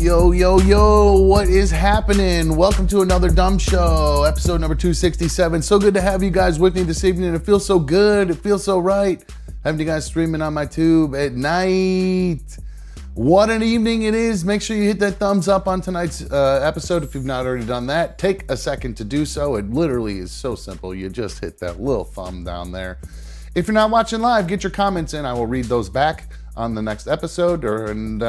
Yo, what is happening? Welcome to another Dumb Show, episode number 267. So good to have you guys with me this evening. It feels so good. It feels so right. Having you guys streaming on my tube at night. What an evening it is. Make sure you hit that thumbs up on tonight's episode if you've not already done that. Take a second to do so. It literally is so simple. You just hit that little thumb down there. If you're not watching live, get your comments in. I will read those back on the next episode, and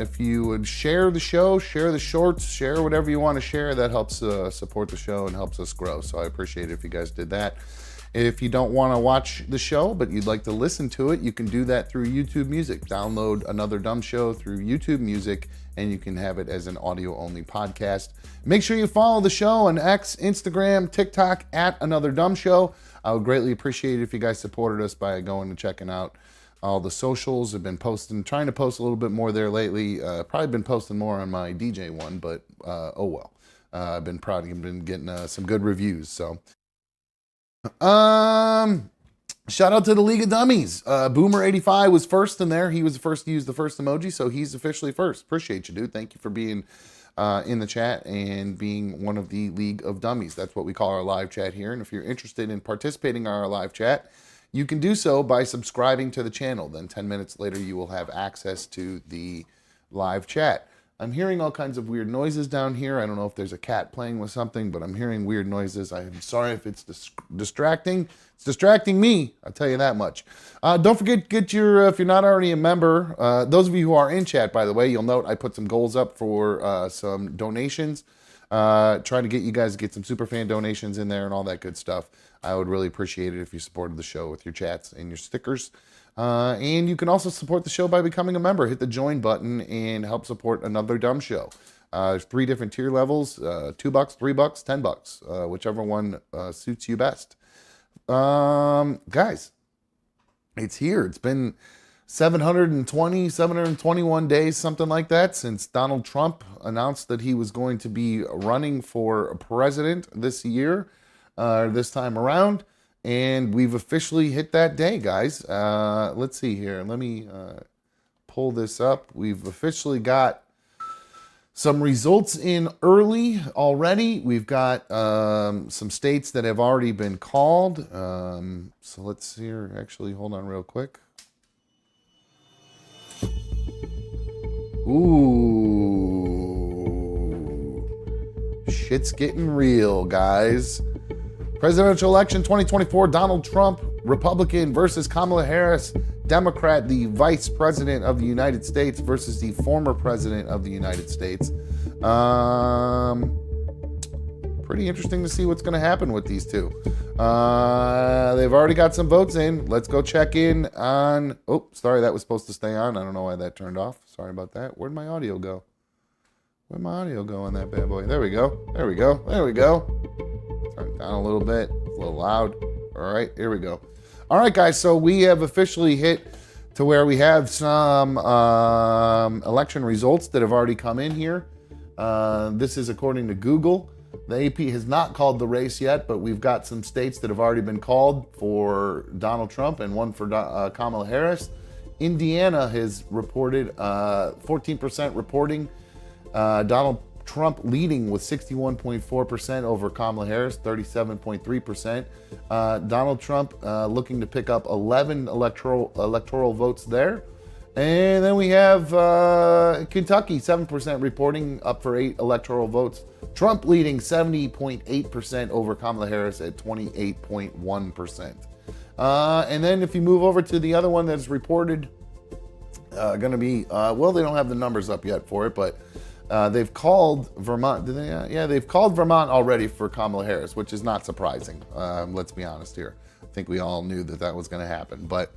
if you would share the show, share the shorts, share whatever you want to share, that helps support the show and helps us grow. So I appreciate it if you guys did that. If you don't want to watch the show, but you'd like to listen to it, you can do that through YouTube Music. Download Another Dumb Show through YouTube Music, and you can have it as an audio-only podcast. Make sure you follow the show on X, Instagram, TikTok, at Another Dumb Show. I would greatly appreciate it if you guys supported us by going and checking out all the socials. I've been trying to post a little bit more there lately. Probably been posting more on my DJ one, but oh well. I've been getting some good reviews. So, shout out to the League of Dummies. Boomer85 was first in there. He was the first to use the first emoji, so he's officially first. Appreciate you, dude. Thank you for being in the chat and being one of the League of Dummies. That's what we call our live chat here. And if you're interested in participating in our live chat, you can do so by subscribing to the channel. Then 10 minutes later, you will have access to the live chat. I'm hearing all kinds of weird noises down here. I don't know if there's a cat playing with something, but I'm hearing weird noises. I'm sorry if it's distracting. It's distracting me, I'll tell you that much. Don't forget, if you're not already a member, those of you who are in chat, by the way, you'll note I put some goals up for some donations. Trying to get you guys to get some superfan donations in there and all that good stuff. I would really appreciate it if you supported the show with your chats and your stickers. And you can also support the show by becoming a member. Hit the join button and help support Another Dumb Show. There's 3 different tier levels, $2, $3, $10, whichever one suits you best. Guys, it's here. It's been 721 days, something like that, since Donald Trump announced that he was going to be running for president this year, this time around. And we've officially hit that day, guys. Let's see here. Let me pull this up. We've officially got some results in early already. We've got some states that have already been called. So let's see here. Actually, hold on real quick. Ooh. Shit's getting real, guys. Presidential election 2024, Donald Trump, Republican versus Kamala Harris, Democrat, the Vice President of the United States versus the former President of the United States. Pretty interesting to see what's going to happen with these two. They've already got some votes in. Let's go check in on... Oh, sorry, that was supposed to stay on. I don't know why that turned off. Sorry about that. Where'd my audio go? Where'd my audio go on that bad boy? There we go. There we go. There we go. Turn it down a little bit. It's a little loud. All right, here we go. All right, guys, so we have officially hit to where we have some election results that have already come in here. This is according to Google. The AP has not called the race yet, but we've got some states that have already been called for Donald Trump and one for Kamala Harris. Indiana has reported 14% reporting. Donald Trump leading with 61.4% over Kamala Harris, 37.3%. Donald Trump looking to pick up 11 electoral votes there. And then we have Kentucky, 7% reporting, up for 8 electoral votes. Trump leading 70.8% over Kamala Harris at 28.1%. And then if you move over to the other one that's reported, going to be, well, they don't have the numbers up yet for it, but they've called Vermont. Did they? Yeah, they've called Vermont already for Kamala Harris, which is not surprising. Let's be honest here. I think we all knew that was going to happen. But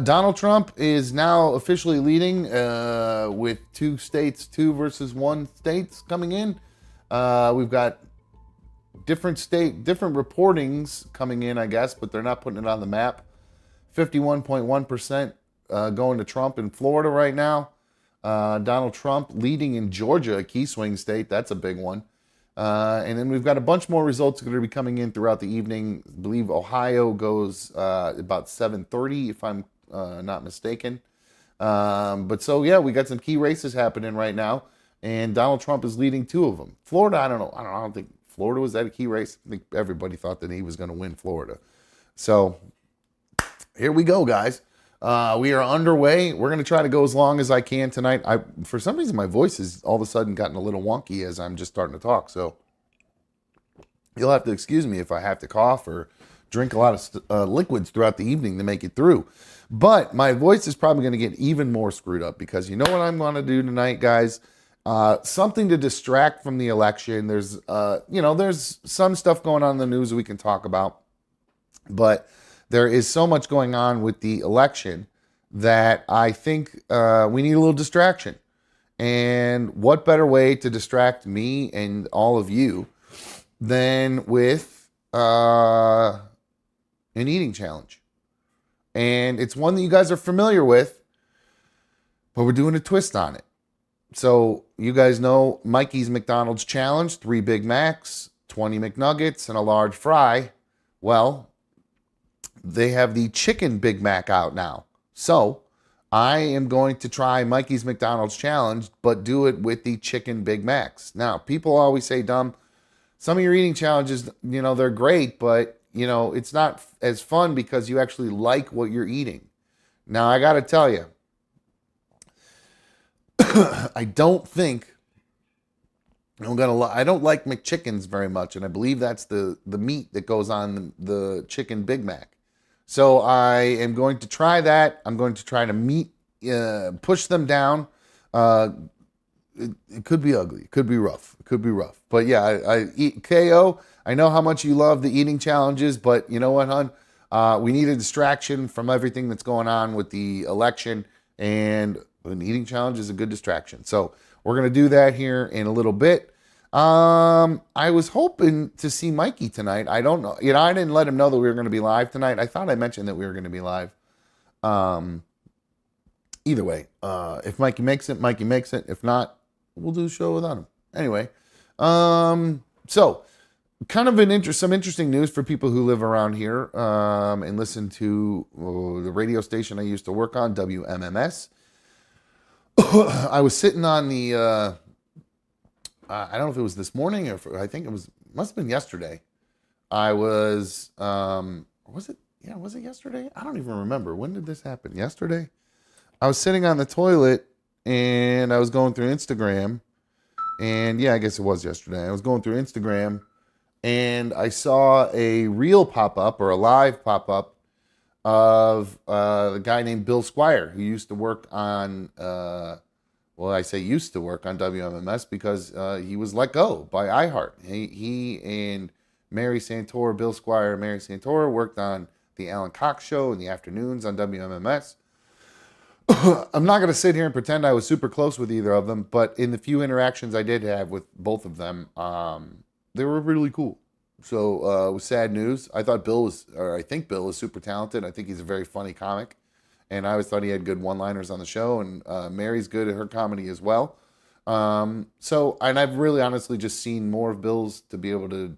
Donald Trump is now officially leading with 2 versus 1 states coming in. We've got different reportings coming in, I guess, but they're not putting it on the map. 51.1% going to Trump in Florida right now. Donald Trump leading in Georgia, a key swing state. That's a big one. And then we've got a bunch more results going to be coming in throughout the evening. I believe Ohio goes about 7:30, if I'm not mistaken. But so, yeah, we got some key races happening right now, and Donald Trump is leading two of them. Florida, I don't know. I don't think Florida was that a key race. I think everybody thought that he was going to win Florida. So here we go, guys. We are underway. We're going to try to go as long as I can tonight. For some reason, my voice has all of a sudden gotten a little wonky as I'm just starting to talk. So you'll have to excuse me if I have to cough or drink a lot of liquids throughout the evening to make it through. But my voice is probably going to get even more screwed up because you know what I'm going to do tonight, guys? Something to distract from the election. There's some stuff going on in the news that we can talk about, but there is so much going on with the election that I think we need a little distraction. And what better way to distract me and all of you than with an eating challenge? And it's one that you guys are familiar with, but we're doing a twist on it. So you guys know Mikey's McDonald's challenge, 3 Big Macs, 20 McNuggets, and a large fry. Well, they have the chicken Big Mac out now. So I am going to try Mikey's McDonald's challenge, but do it with the chicken Big Macs. Now, people always say, Dumb, some of your eating challenges, they're great, but, it's not as fun because you actually like what you're eating. Now, I got to tell you, I don't like McChickens very much, and I believe that's the meat that goes on the chicken Big Mac. So I am going to try that. I'm going to try to push them down. It could be ugly. It could be rough. But yeah, I eat KO. I know how much you love the eating challenges, but you know what, hon? We need a distraction from everything that's going on with the election, and an eating challenge is a good distraction. So we're going to do that here in a little bit. I was hoping to see Mikey tonight. I don't know. I didn't let him know that we were going to be live tonight. I thought I mentioned that we were going to be live. Either way, if Mikey makes it, Mikey makes it. If not, we'll do a show without him. Anyway, so kind of some interesting news for people who live around here, and listen to the radio station I used to work on, WMMS. I was sitting on the, I don't know if it was this morning or I think must have been yesterday. I was, was it yesterday? I don't even remember. When did this happen? Yesterday? I was sitting on the toilet and I was going through Instagram, and yeah, I guess it was yesterday. I was going through Instagram and I saw a reel pop up, or a live pop up, of the guy named Bill Squire, who used to work on, I say used to work on WMMS because he was let go by iHeart. He and Mary Santor, Bill Squire and Mary Santor, worked on the Alan Cox Show in the afternoons on WMMS. I'm not going to sit here and pretend I was super close with either of them, but in the few interactions I did have with both of them, they were really cool. So it was sad news. I think Bill is super talented. I think he's a very funny comic, and I always thought he had good one-liners on the show, and Mary's good at her comedy as well. And I've really honestly just seen more of Bill's to be able to,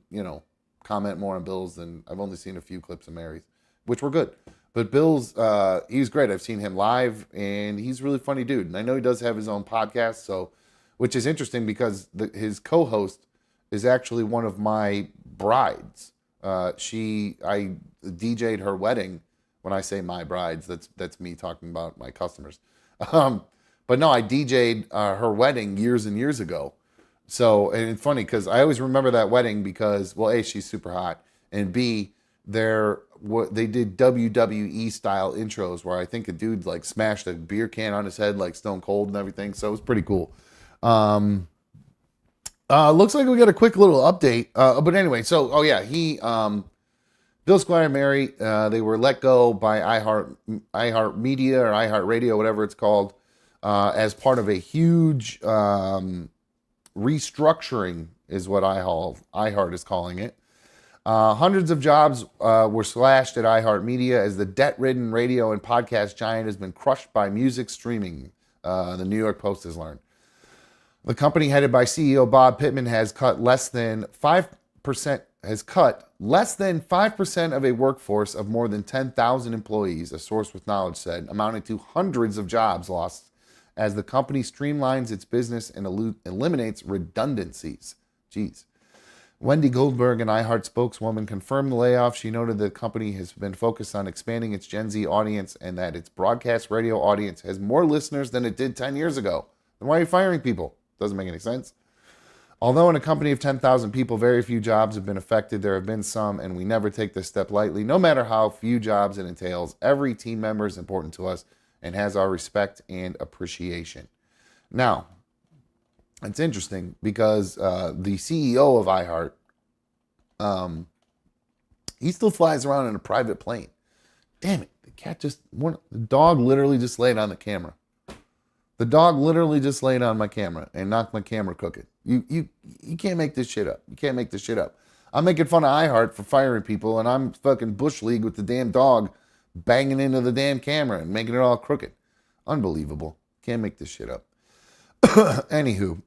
comment more on Bill's than I've only seen a few clips of Mary's, which were good. But Bill's, he's great. I've seen him live, and he's a really funny dude. And I know he does have his own podcast, which is interesting because his co-host is actually one of my brides. I DJ'd her wedding. When I say my brides, that's me talking about my customers. But no, I DJ'd her wedding years and years ago. So, and it's funny because I always remember that wedding because, well, A, she's super hot, and B, they did WWE style intros where I think a dude like smashed a beer can on his head like Stone Cold and everything. So it was pretty cool. Looks like we got a quick little update. But anyway, Bill Squire and Mary, they were let go by iHeart Media or iHeart Radio, whatever it's called, as part of a huge restructuring, is what iHeart is calling it. Hundreds of jobs were slashed at iHeart Media as the debt-ridden radio and podcast giant has been crushed by music streaming, the New York Post has learned. The company headed by CEO Bob Pittman has cut less than has cut less than 5% of a workforce of more than 10,000 employees, a source with knowledge said, amounting to hundreds of jobs lost as the company streamlines its business and eliminates redundancies. Jeez. Wendy Goldberg, an iHeart spokeswoman, confirmed the layoff. She noted the company has been focused on expanding its Gen Z audience and that its broadcast radio audience has more listeners than it did 10 years ago. Then why are you firing people? Doesn't make any sense. Although in a company of 10,000 people, very few jobs have been affected, there have been some, and we never take this step lightly. No matter how few jobs it entails, every team member is important to us and has our respect and appreciation. Now, it's interesting because the CEO of iHeart, he still flies around in a private plane. Damn it, the dog literally just laid on the camera. The dog literally just laid on my camera and knocked my camera crooked. You can't make this shit up. You can't make this shit up. I'm making fun of iHeart for firing people, and I'm fucking Bush League with the damn dog banging into the damn camera and making it all crooked. Unbelievable. Can't make this shit up. Anywho,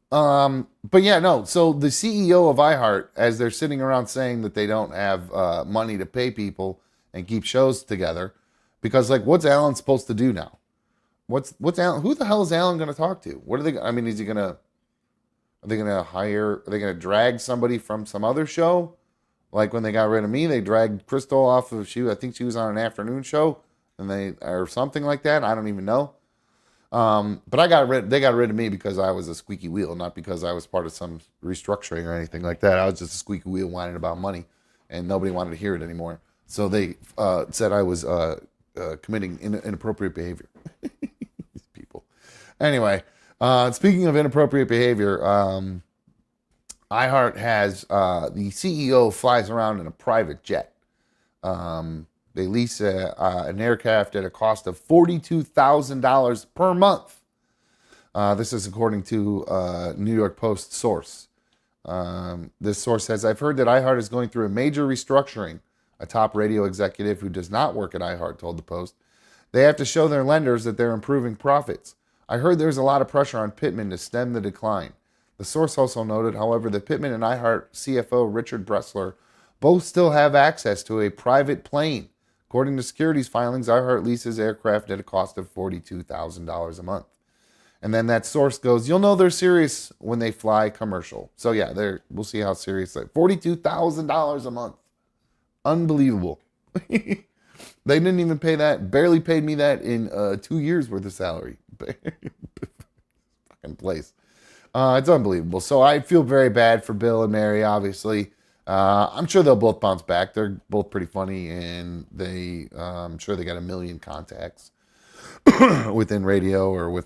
but yeah, no. So the CEO of iHeart, as they're sitting around saying that they don't have money to pay people and keep shows together, because like, what's Alan supposed to do now? What's Alan? Who the hell is Alan going to talk to? What are they? I mean, are they going to hire? Are they going to drag somebody from some other show? Like when they got rid of me, they dragged Crystal off of I think she was on an afternoon show, and or something like that. I don't even know. But they got rid of me because I was a squeaky wheel, not because I was part of some restructuring or anything like that. I was just a squeaky wheel whining about money, and nobody wanted to hear it anymore. So they said I was committing inappropriate behavior. These people. Anyway, speaking of inappropriate behavior, iHeart has the CEO flies around in a private jet. They lease an aircraft at a cost of $42,000 per month. This is according to New York Post source. This source says, I've heard that iHeart is going through a major restructuring. A top radio executive who does not work at iHeart told the Post. They have to show their lenders that they're improving profits. I heard there's a lot of pressure on Pittman to stem the decline. The source also noted, however, that Pittman and iHeart CFO Richard Bressler both still have access to a private plane. According to securities filings, iHeart leases aircraft at a cost of $42,000 a month. And then that source goes, you'll know they're serious when they fly commercial. So yeah, we'll see how serious they are. $42,000 a month. Unbelievable. They didn't even pay that, barely paid me that in 2 years worth of salary. Fucking place. It's unbelievable. So I feel very bad for Bill and Mary, obviously. I'm sure they'll both bounce back. They're both pretty funny, and I'm sure they got a million contacts within radio or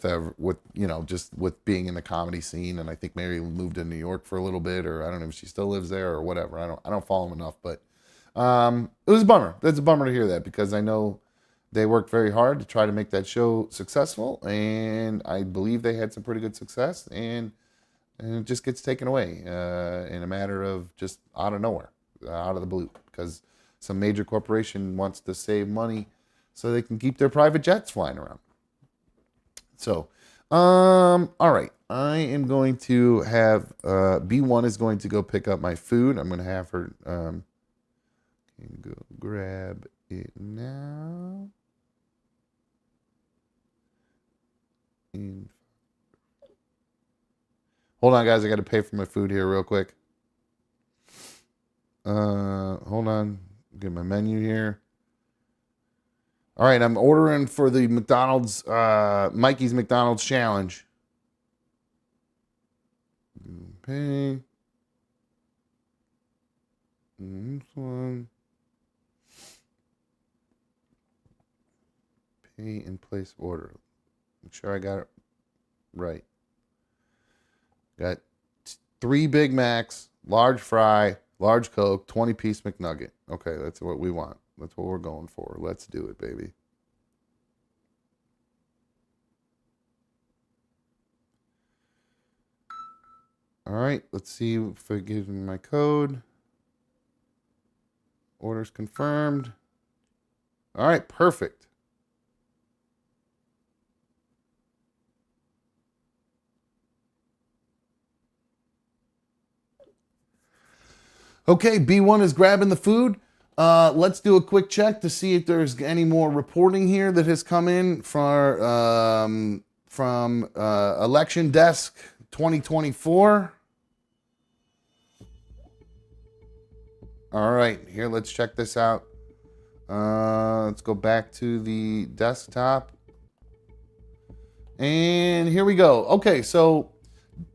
just with being in the comedy scene. And I think Mary moved to New York for a little bit, or I don't know if she still lives there or whatever. I don't follow them enough, but it was a bummer. That's a bummer to hear that, because I know they worked very hard to try to make that show successful, and I believe they had some pretty good success, and it just gets taken away in a matter of just out of nowhere, out of the blue, because some major corporation wants to save money so they can keep their private jets flying around. So, all right. I am going to have B1 is going to go pick up my food. I'm going to have her can go grab it now. Hold on, guys. I got to pay for my food here real quick. Hold on. Get my menu here. All right, I'm ordering for the McDonald's, Mikey's McDonald's challenge. Pay. This one. Pay and place order. Make sure I got it right. Got 3 Big Macs, large fry, large Coke, 20-piece McNugget. Okay, that's what we want. That's what we're going for. Let's do it, baby. All right, let's see if it gives me my code. Orders confirmed. All right, perfect. Okay, B1 is grabbing the food. Let's do a quick check to see if there's any more reporting here that has come in from Election Desk 2024. All right, here, let's check this out. Let's go back to the desktop. And here we go. Okay, so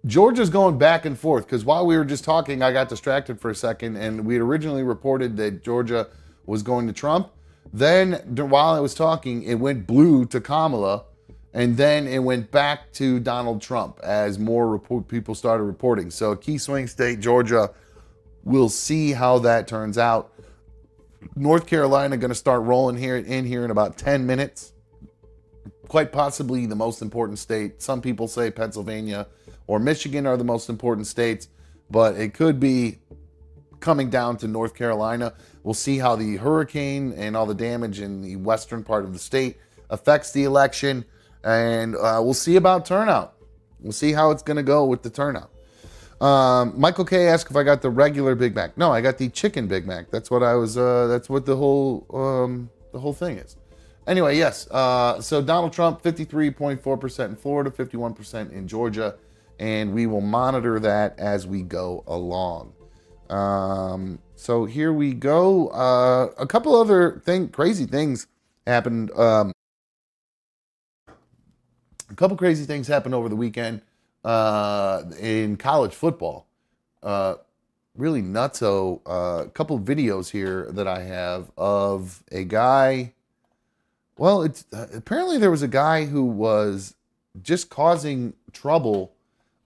Georgia's going back and forth because while we were just talking, I got distracted for a second, and we had originally reported that Georgia was going to Trump. Then while I was talking, it went blue to Kamala, and then it went back to Donald Trump as more people started reporting. So a key swing state, Georgia, we'll see how that turns out. North Carolina going to start rolling in here in about 10 minutes. Quite possibly the most important state. Some people say Pennsylvania or Michigan are the most important states, but it could be coming down to North Carolina. We'll see how the hurricane and all the damage in the western part of the state affects the election, and we'll see about turnout. We'll see how it's going to go with the turnout. Michael K asked if I got the regular Big Mac. No, I got the chicken Big Mac. That's what I was. That's what the whole thing is. Anyway, yes. So Donald Trump, 53.4% in Florida, 51% in Georgia, and we will monitor that as we go along. So here we go. A couple other crazy things happened. A couple crazy things happened over the weekend in college football. Really nutso. A couple of videos here that I have of a guy. Well, it's apparently there was a guy who was just causing trouble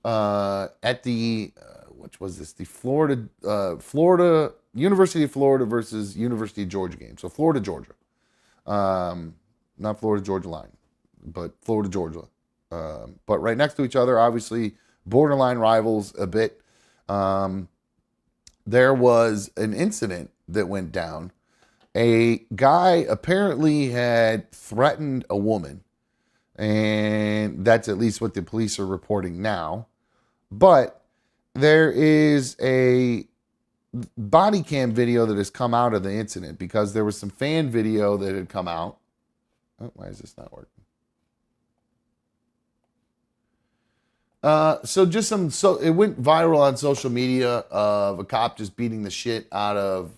at the which was this, the Florida University of Florida versus University of Georgia game. So Florida Georgia, not Florida Georgia line, but Florida Georgia, but right next to each other, obviously borderline rivals a bit. There was an incident that went down. A guy apparently had threatened a woman, and that's at least what the police are reporting now. But there is a body cam video that has come out of the incident because there was some fan video that had come out. Oh, why is this not working? So it went viral on social media of a cop just beating the shit out of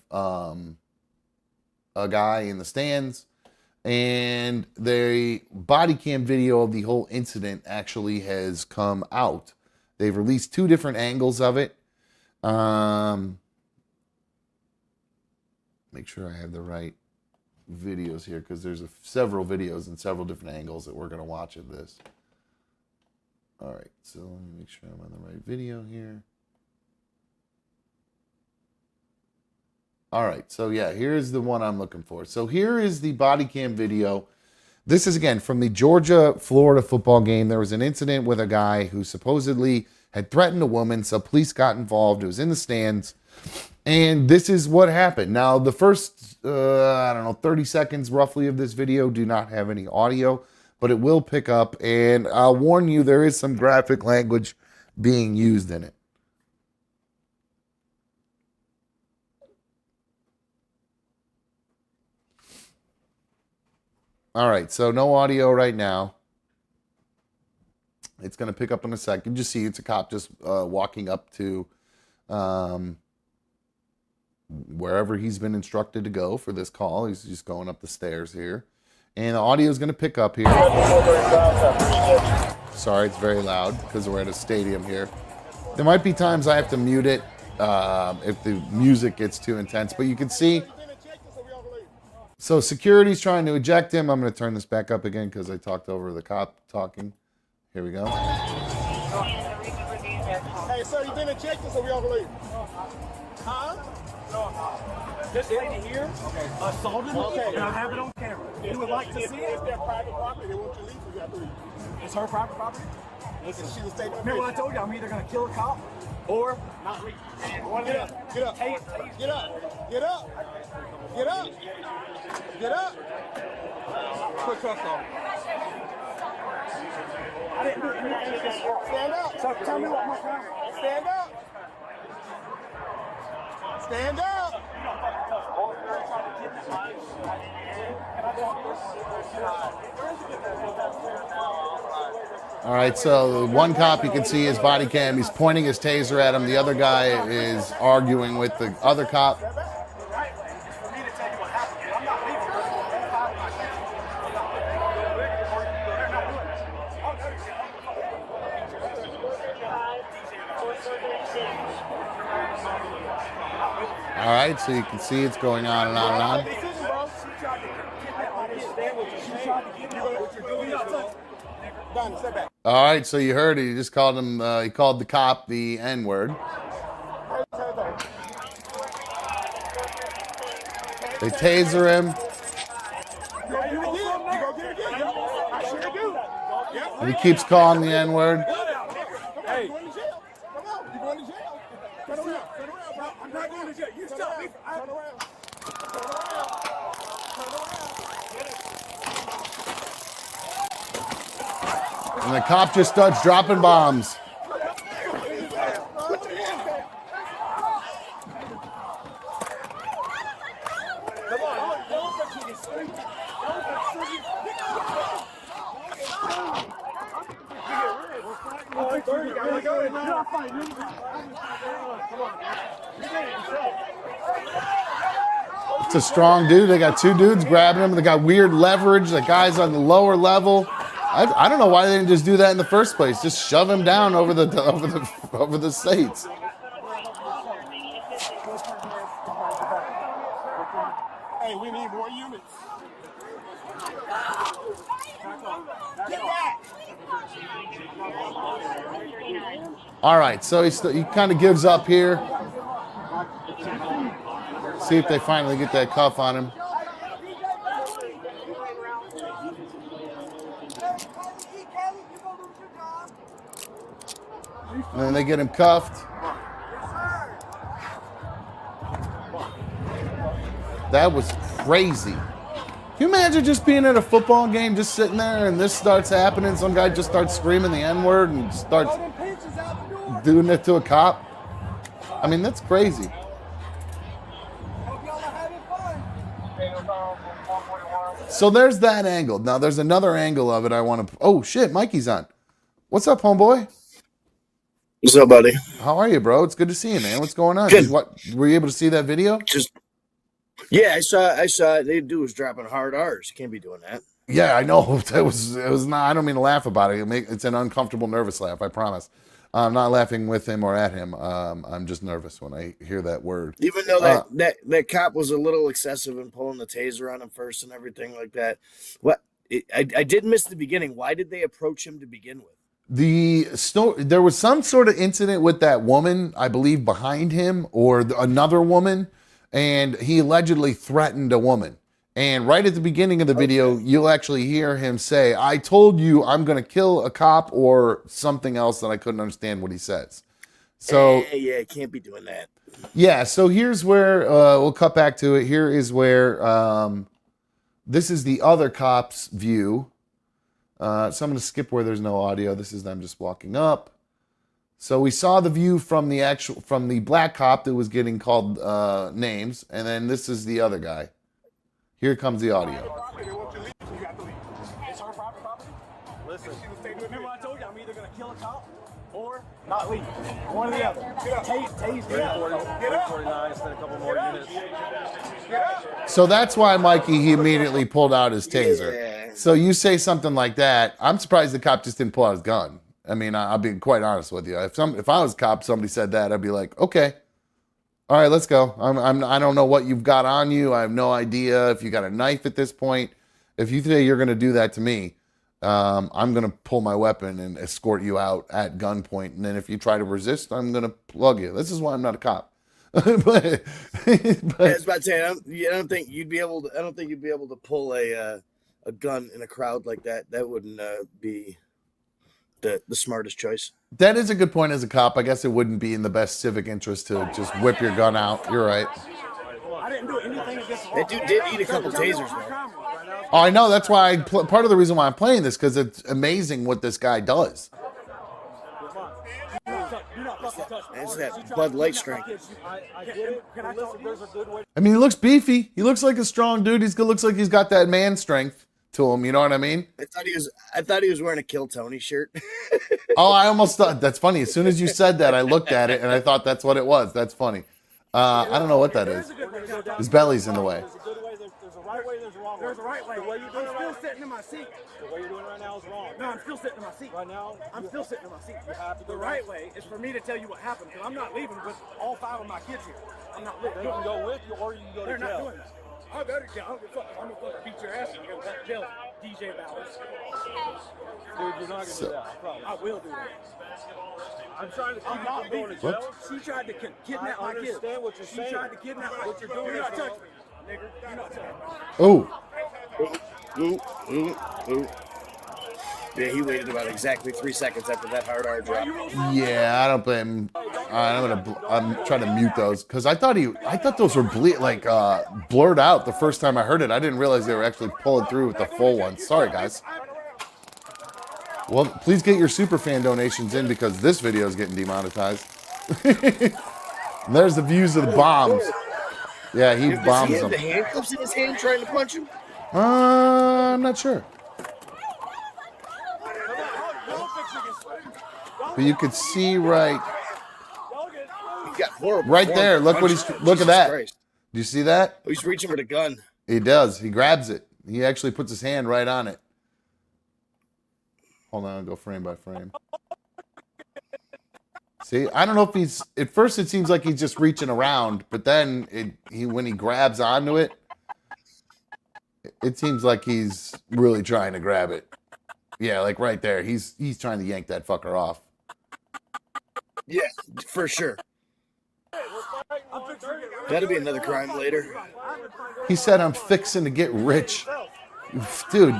a guy in the stands, and the body cam video of the whole incident actually has come out. They've released two different angles of it. Make sure I have the right videos here because there's several videos and several different angles that we're going to watch of this. All right, so let me make sure I'm on the right video here. All right, so yeah, here's the one I'm looking for. So here is the body cam video. This is, again, from the Georgia-Florida football game. There was an incident with a guy who supposedly had threatened a woman, so police got involved. It was in the stands, and this is what happened. Now, the first, 30 seconds roughly of this video do not have any audio, but it will pick up, and I'll warn you, there is some graphic language being used in it. All right, so no audio right now. It's going to pick up in a second. You just see it's a cop just walking up to wherever he's been instructed to go for this call. He's just going up the stairs here. And the audio is going to pick up here. Sorry, it's very loud because we're at a stadium here. There might be times I have to mute it if the music gets too intense, but you can see. So security's trying to eject him. I'm going to turn this back up again because I talked over the cop talking. Here we go. Hey, sir, you been ejected, so we all leave. Huh? This lady here assaulted me, and I have it on camera. You would like to see it? It's their private property. They want you to leave, so you have to leave. It's her private property? Listen, she was taking. Remember what I told you? I'm either going to kill a cop or not leave. Get up. Get up. Get up. Get up. Get up. Get up. Put cuffs on. I didn't do anything. Stand up. So tell me what my crime is. Stand up. Stand up. All right, so one cop, you can see his body cam. He's pointing his taser at him. The other guy is arguing with the other cop. All right, so you can see it's going on and on and on. All right, so you heard it. He just called him. He called the cop the N-word. They taser him. And he keeps calling the N-word. Hey, you going to jail? Come on, you going to jail? Turn around, bro. I'm not going to jail. You stop me. Turn around. And the cop just starts dropping bombs. It's a strong dude. They got two dudes grabbing him. They got weird leverage. The guy's on the lower level. I don't know why they didn't just do that in the first place. Just shove him down over the seats. Hey, we need more units. Get back. All right, so he kind of gives up here. See if they finally get that cuff on him. And then they get him cuffed. That was crazy. Can you imagine just being at a football game, just sitting there, and this starts happening? Some guy just starts screaming the N-word and starts doing it to a cop. I mean, that's crazy. So there's that angle. Now there's another angle of it I want to... Oh, shit, Mikey's on. What's up, homeboy? What's up, buddy? How are you, bro? It's good to see you, man. What's going on? Good. Were you able to see that video? Yeah, I saw it. They do is dropping hard R's. You can't be doing that. Yeah, I know. It was not... I don't mean to laugh about it. It's an uncomfortable, nervous laugh, I promise. I'm not laughing with him or at him. I'm just nervous when I hear that word. Even though that cop was a little excessive in pulling the taser on him first and everything like that. I did miss the beginning. Why did they approach him to begin with? There was some sort of incident with that woman, I believe, behind him or another woman, and he allegedly threatened a woman. And right at the beginning of the video, you'll actually hear him say, "I told you I'm going to kill a cop," or something else that I couldn't understand what he says. So yeah, can't be doing that. Yeah, so here's where we'll cut back to it. Here is where this is the other cop's view. So I'm going to skip where there's no audio. This is them just walking up. So we saw the view from the black cop that was getting called names, and then this is the other guy. Here comes the audio. It's her private property. Listen, remember I told you I'm either going to kill a cop or not leave. One or the other. Tase me up. Get up. 49, spend a couple more units. Get up. So that's why he immediately pulled out his taser. Yeah. So you say something like that, I'm surprised the cop just didn't pull out his gun. I mean, I'll be quite honest with you. If I was a cop, somebody said that, I'd be like, okay, all right, let's go. I don't know what you've got on you. I have no idea if you got a knife at this point. If you say you're going to do that to me, I'm going to pull my weapon and escort you out at gunpoint. And then if you try to resist, I'm going to plug you. This is why I'm not a cop. but I was about to say, I don't think you'd be able to pull a gun in a crowd like that. That wouldn't be the smartest choice. That is a good point as a cop. I guess it wouldn't be in the best civic interest to just whip your gun out. You're right. I didn't do anything against the law. That dude did eat a couple tasers, though. Oh, I know. That's why part of the reason why I'm playing this, because it's amazing what this guy does. That's that Bud Light strength. I get it. Can I listen? There's a good way. I mean, he looks beefy. He looks like a strong dude. Looks like he's got that man strength to him. You know what I mean? I thought he was wearing a Kill Tony shirt. Oh, I almost thought that's funny. As soon as you said that, I looked at it and I thought that's what it was. That's funny. I don't know what that is. His belly's in the way. There's a good way. There's a right way. There's a wrong way. There's a right way. The way you're doing it right now, sitting in my seat. The way you're doing it right now is wrong. No, I'm still sitting in my seat. Right now, I'm still sitting in my seat. You have to go. The right way is for me to tell you what happened, because I'm not leaving with all 5 of my kids here. I'm not leaving. They can go with you, or you can go to jail. They're not doing that. I'll go to jail. I'm gonna fucking beat your ass and go to jail, DJ Bowers. Dude, you're not gonna do that. I promise. I will do that. I'm trying to keep you from going to jail. She tried to kidnap my kids. I understand what you're saying. She tried to kidnap my kids. What you're doing is wrong. Nigga, you're not touching me. Oh. Yeah, he waited about exactly 3 seconds after that hard R drop. Yeah, I don't blame him. All right, I'm trying to mute those because I thought those were blurred out the first time I heard it. I didn't realize they were actually pulling through with the full one. Sorry, guys. Well, please get your super fan donations in because this video is getting demonetized. And there's the views of the bombs. Yeah, he bombs them. Does he have the handcuffs in his hand trying to punch him? I'm not sure. But you could see right there. Look at that. Christ. Do you see that? Oh, he's reaching for the gun. He does. He grabs it. He actually puts his hand right on it. Hold on, I'll go frame by frame. See, I don't know if he's. At first, it seems like he's just reaching around, but then when he grabs onto it, it seems like he's really trying to grab it. Yeah, like right there. He's trying to yank that fucker off. Yeah, for sure. That'll be another crime later. He said, "I'm fixing to get rich." Dude,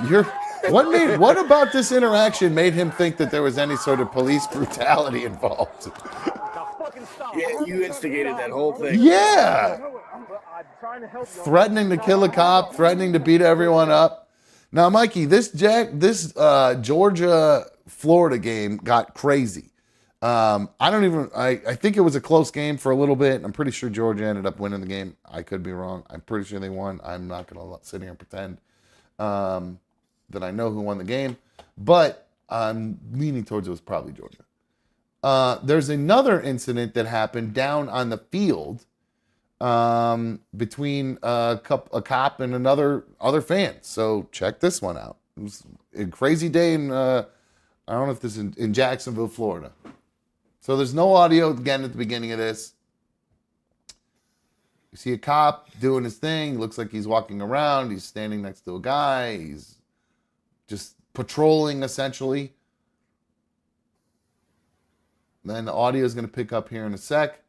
what about this interaction made him think that there was any sort of police brutality involved? Yeah, you instigated that whole thing. Yeah. Threatening to kill a cop, threatening to beat everyone up. Now, Mikey, this Georgia-Florida game got crazy. I think it was a close game for a little bit. I'm pretty sure Georgia ended up winning the game. I could be wrong. I'm pretty sure they won. I'm not going to sit here and pretend that I know who won the game, but I'm leaning towards it was probably Georgia. There's another incident that happened down on the field between a cop and other fan. So check this one out. It was a crazy day in I don't know if this is in Jacksonville, Florida. So there's no audio again at the beginning of this. You see a cop doing his thing. Looks like he's walking around. He's standing next to a guy. He's just patrolling, essentially. Then the audio is going to pick up here in a sec.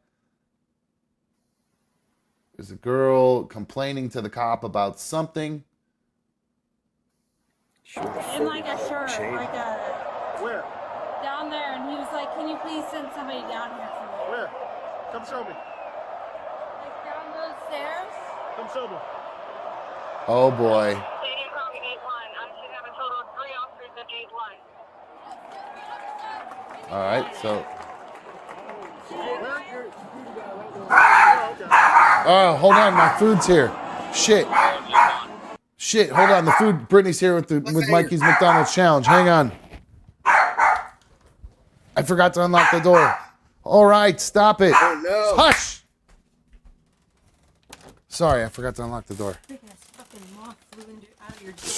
There's a girl complaining to the cop about something. In like a shirt, like a... Where? Down there, and he was like, "Can you please send somebody down here for me?" Where? Come show me. Like down those stairs? Come show me. Oh boy. Stadium County gate line. I should have a total of 3 officers at gate line. All right, so. Oh, hold on, my food's here. Shit, hold on. The food. Brittany's here with Mikey's McDonald's challenge. Hang on. I forgot to unlock the door. All right, stop it. Oh no! Hush. Sorry, I forgot to unlock the door. Freaking fucking moth flew out of your door.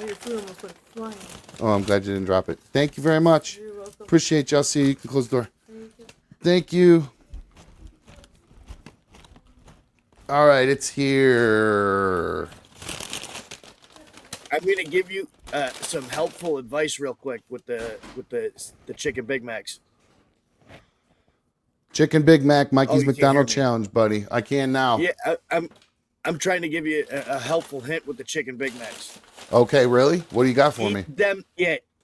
All your food almost went flying. Oh, I'm glad you didn't drop it. Thank you very much. You're welcome. Appreciate you. I'll see you. You can close the door. Thank you. Thank you. All right, it's here. I'm gonna give you some helpful advice real quick with the chicken Big Macs. Chicken Big Mac, Mikey's you can't McDonald hear me. challenge, buddy. I can now. Yeah, I'm trying to give you a helpful hint with the chicken Big Macs. Okay, really? What do you got for me?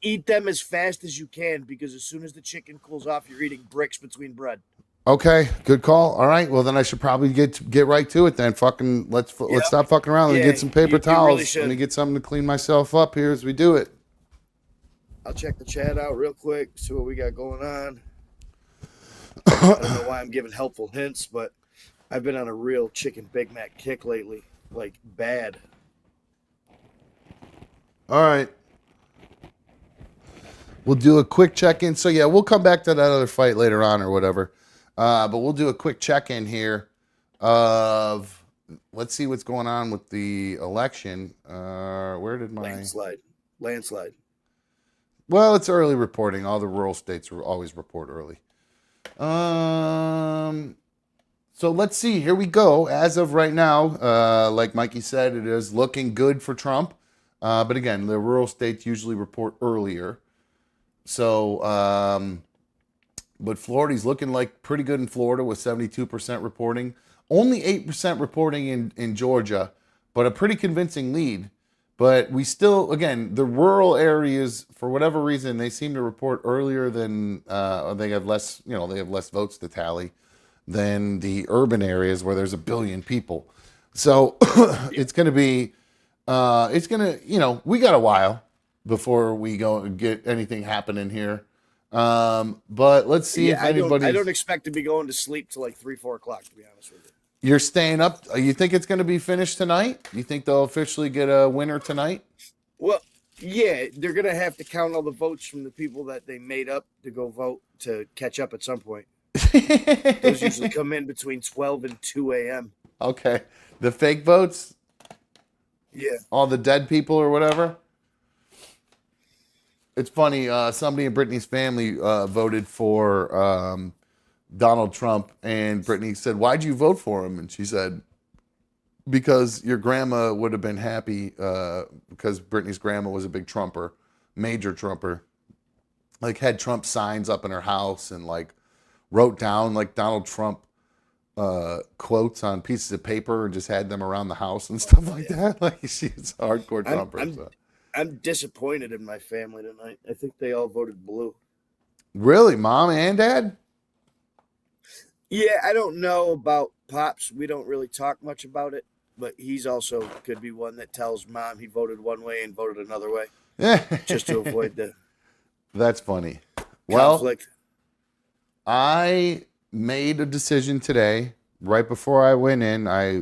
Eat them as fast as you can because as soon as the chicken cools off, you're eating bricks between bread. Okay, good call. All right, well then I should probably get right to it then. Fucking let's stop fucking around. Let me get some paper towels. Really should. Let me get something to clean myself up here as we do it. I'll check the chat out real quick, see what we got going on. I don't know why I'm giving helpful hints, but I've been on a real chicken Big Mac kick lately, like bad. All right. We'll do a quick check-in. So, yeah, we'll come back to that other fight later on or whatever. But we'll do a quick check-in here of, let's see what's going on with the election. Where did my... Landslide. Well, it's early reporting. All the rural states always report early. So let's see. Here we go. As of right now, like Mikey said, it is looking good for Trump. But again, the rural states usually report earlier. So, but Florida's looking like pretty good in Florida with 72% reporting. Only 8% reporting in Georgia, but a pretty convincing lead. But we still, again, the rural areas, for whatever reason, they seem to report earlier than, they have less, they have less votes to tally than the urban areas where there's a billion people. So it's going to be, we got a while before we go and get anything happening here. But let's see if anybody. I don't expect to be going to sleep till like 3-4 o'clock, to be honest with you. You're staying up. You think it's going to be finished tonight? You think they'll officially get a winner tonight? Well, yeah, they're going to have to count all the votes from the people that they made up to go vote to catch up at some point. Those usually come in between 12 and 2 a.m. Okay. The fake votes? Yeah. All the dead people or whatever? It's funny. Somebody in Brittany's family voted for Donald Trump, and Brittany said, "Why'd you vote for him?" And she said, "Because your grandma would have been happy because Brittany's grandma was a big Trumper, major Trumper, like had Trump signs up in her house and like wrote down like Donald Trump quotes on pieces of paper and just had them around the house and stuff like that. Like she's a hardcore Trumper." I'm disappointed in my family tonight. I think they all voted blue. Really, mom and dad? Yeah, I don't know about Pops. We don't really talk much about it, but he's also could be one that tells mom he voted one way and voted another way, just to avoid the. That's funny. Conflict. Well, I made a decision today. Right before I went in, I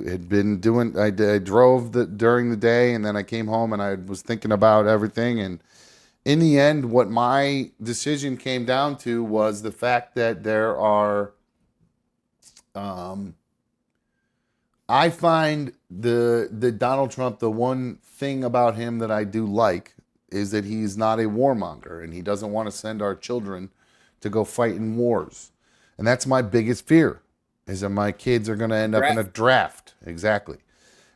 drove during the day, and then I came home and I was thinking about everything. And in the end, what my decision came down to was the fact that there are, I find the Donald Trump, the one thing about him that I do like is that he's not a warmonger and he doesn't want to send our children to go fight in wars. And that's my biggest fear. Is that my kids are going to end up in a draft. Exactly.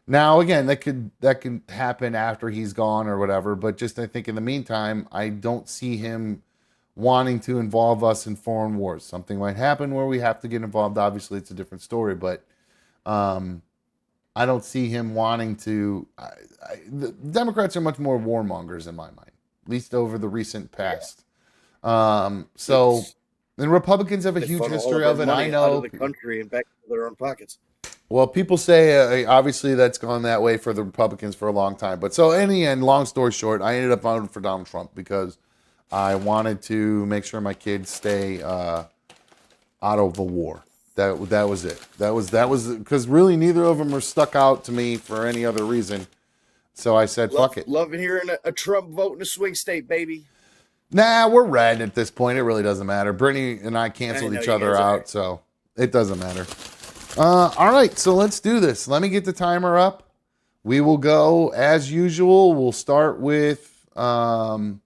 Now, again, that could happen after he's gone or whatever. But just I think in the meantime, I don't see him wanting to involve us in foreign wars. Something might happen where we have to get involved. Obviously, it's a different story. But I don't see him wanting to. The Democrats are much more warmongers in my mind, at least over the recent past. So. And Republicans have a huge history of it. I know. Out of the country and back to their own pockets. Well, people say obviously that's gone that way for the Republicans for a long time. But so in the end, long story short, I ended up voting for Donald Trump because I wanted to make sure my kids stay out of the war. That was it. That was because really neither of them are stuck out to me for any other reason. So I said, fuck it. Loving hearing a Trump vote in a swing state, baby. Nah, we're red at this point. It really doesn't matter. Brittany and I canceled each other out, so it doesn't matter. All right, so let's do this. Let me get the timer up. We will go as usual. We'll start with, we'll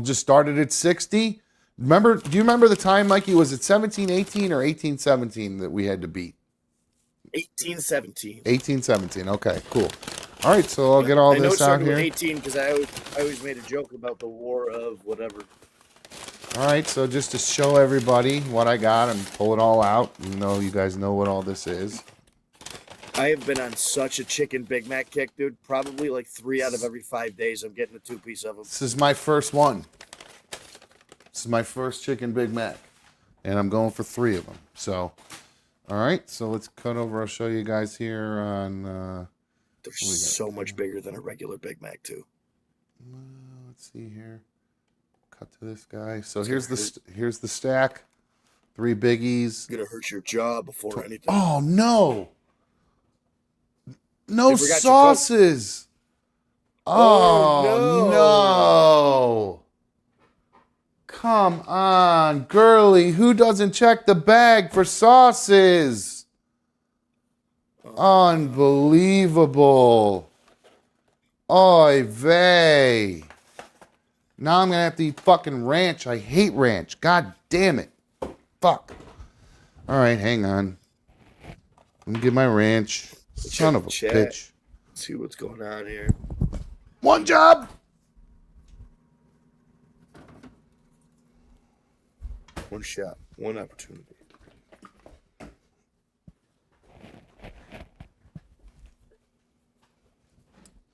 just start it at 60. Do you remember the time, Mikey? Was it 17-18 or 18-17 that we had to beat? 18-17. 18-17. Okay, cool. All right, so I'll get all this out here. I know it started with 18 because I always made a joke about the war of whatever. All right, so just to show everybody what I got and pull it all out, you guys know what all this is. I have been on such a chicken Big Mac kick, dude. Probably like 3 out of every 5 days I'm getting a 2-piece of them. This is my first one. This is my first chicken Big Mac, and I'm going for 3 of them. So, all right, so let's cut over. I'll show you guys here on... They're so much bigger than a regular Big Mac, too. Let's see here. Cut to this guy. So here's the stack. 3 biggies. Gonna hurt your jaw before anything. Oh no! No They forgot your Coke. sauces. Oh, no! Come on, girly. Who doesn't check the bag for sauces? Unbelievable. Oy vey. Now I'm going to have to eat fucking ranch. I hate ranch. God damn it. Fuck. All right, hang on. Let me get my ranch. Son of a Chat. bitch. See what's going on here. One job. One shot. One opportunity.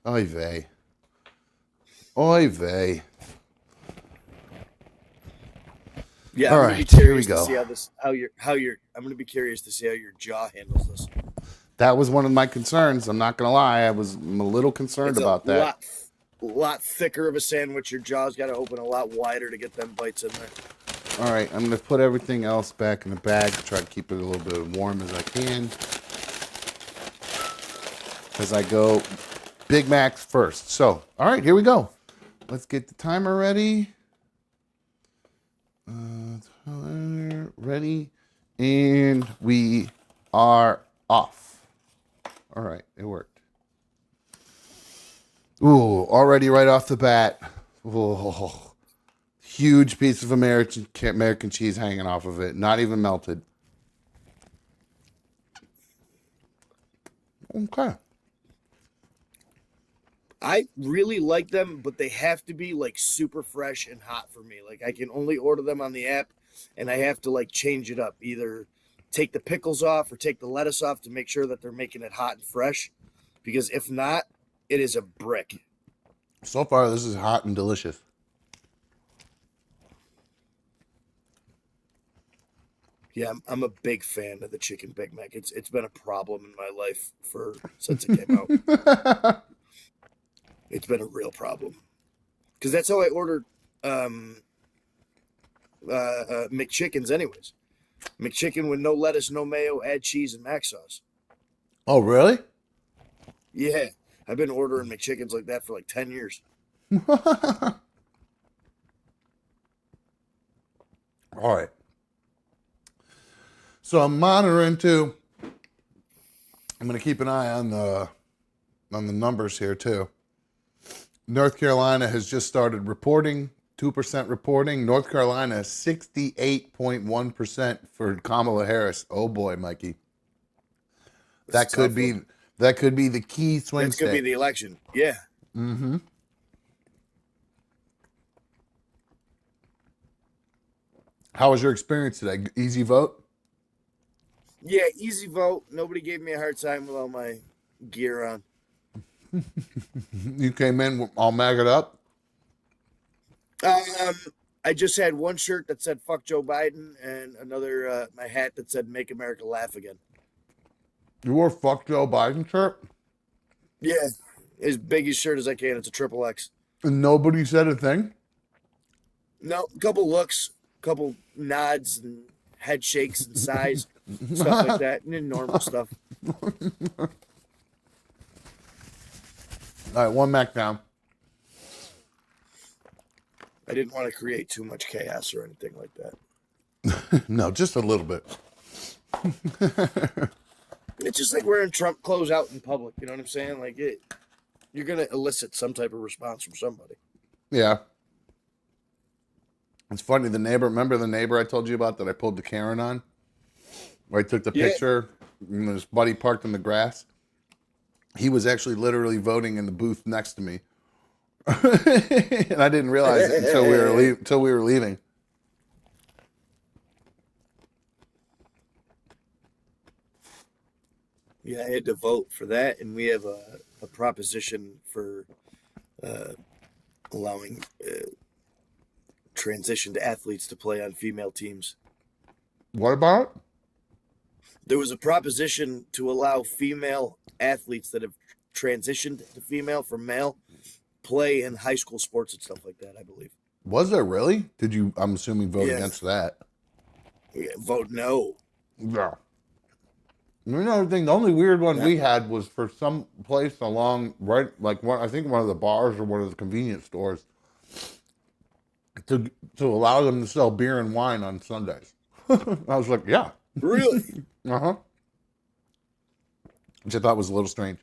Oy vey. Oy vey. Yeah, All I'm gonna be right, here curious we go. to see I'm gonna be curious to see how your jaw handles this. That was one of my concerns. I'm not going to lie. I'm a little concerned It's about that. lot thicker of a sandwich. Your jaw's got to open a lot wider to get them bites in there. All right, I'm going to put everything else back in the bag to try to keep it a little bit warm as I can. As I go Big Macs first. So, all right, here we go. Let's get the timer ready. Ready. And we are off. All right, it worked. Ooh, already right off the bat. Ooh, huge piece of American cheese hanging off of it. Not even melted. Okay. I really like them, but they have to be like super fresh and hot for me. Like I can only order them on the app, and I have to like change it up. Either take the pickles off or take the lettuce off to make sure that they're making it hot and fresh. Because if not, it is a brick. So far, this is hot and delicious. Yeah, I'm a big fan of the chicken Big Mac. It's been a problem in my life since it came out. It's been a real problem. Because that's how I ordered McChickens anyways. McChicken with no lettuce, no mayo, add cheese and mac sauce. Oh, really? Yeah, I've been ordering McChickens like that for like 10 years. All right. So I'm monitoring too. I'm going to keep an eye on the numbers here too. North Carolina has just started reporting, 2% reporting. North Carolina is 68.1% for Kamala Harris. Oh boy, Mikey. That could be the key swing state. That could be the election. Yeah. Mm-hmm. How was your experience today? Easy vote? Yeah, easy vote. Nobody gave me a hard time with all my gear on. You came in all maggoted up? I just had one shirt that said "fuck Joe Biden" and another my hat that said "Make America Laugh Again." You wore "fuck Joe Biden" shirt? Yeah, as big as shirt as I can. It's a XXX. And nobody said a thing? No, a couple looks, couple nods, and head shakes and sighs, stuff like that, and normal stuff. All right, one Mac down. I didn't want to create too much chaos or anything like that. No, just a little bit. It's just like wearing Trump clothes out in public. You know what I'm saying? Like you're gonna elicit some type of response from somebody. Yeah. It's funny, remember the neighbor I told you about that I pulled the Karen on? Where I took the picture and his buddy parked in the grass? He was actually literally voting in the booth next to me. And I didn't realize it until we were leaving. Yeah, I had to vote for that, and we have a proposition for allowing transitioned athletes to play on female teams. What about it? There was a proposition to allow female athletes that have transitioned to female from male play in high school sports and stuff like that, I believe. Was there really? I'm assuming, vote against that? Yeah, vote no. Yeah. Another thing, the only weird one Yeah. we had was for some place along right, like one, I think one of the bars or one of the convenience stores, to allow them to sell beer and wine on Sundays. I was like, yeah, Really? uh-huh, which I thought was a little strange.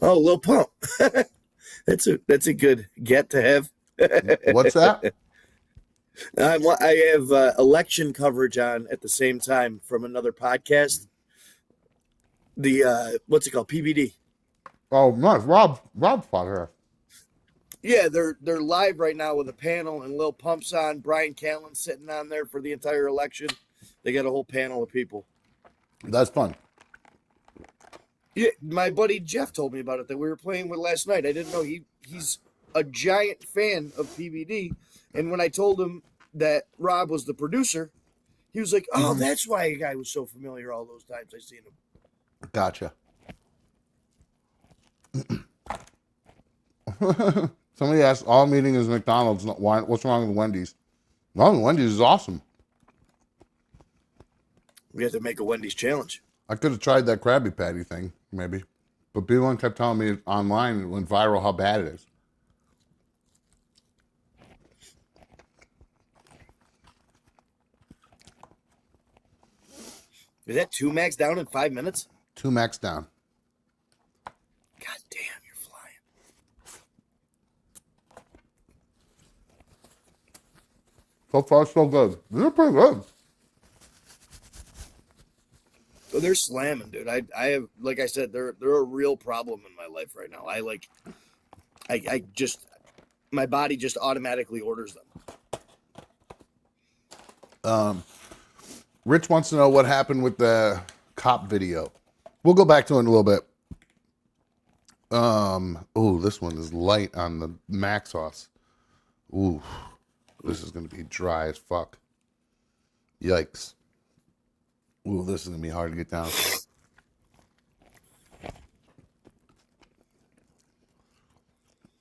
Oh, Lil Pump. That's a good get to have. What's that? I have election coverage on at the same time from another podcast. The what's it called? PBD. Oh, nice. Rob's part here. Yeah, they're live right now with a panel and Lil Pump's on. Brian Callen's sitting on there for the entire election. They got a whole panel of people. That's fun. Yeah, my buddy Jeff told me about it that we were playing with last night. I didn't know he's a giant fan of PBD, and when I told him that Rob was the producer, he was like, "Oh, that's why a guy was so familiar all those times I seen him." Gotcha. Somebody asked, all I'm eating is McDonald's. Why? What's wrong with Wendy's? No, Wendy's is awesome. We have to make a Wendy's challenge. I could have tried that Krabby Patty thing, maybe. But people kept telling me online, it went viral, how bad it is. Is that 2 max down in 5 minutes? 2 max down. God damn, you're flying. So far, so good. They're pretty good. Oh, they're slamming, dude. I have, like I said, they're a real problem in my life right now. I just, my body just automatically orders them. Rich wants to know what happened with the cop video. We'll go back to it in a little bit. Oh, this one is light on the mac sauce. Ooh, this is gonna be dry as fuck. Yikes. Ooh, this is gonna be hard to get down.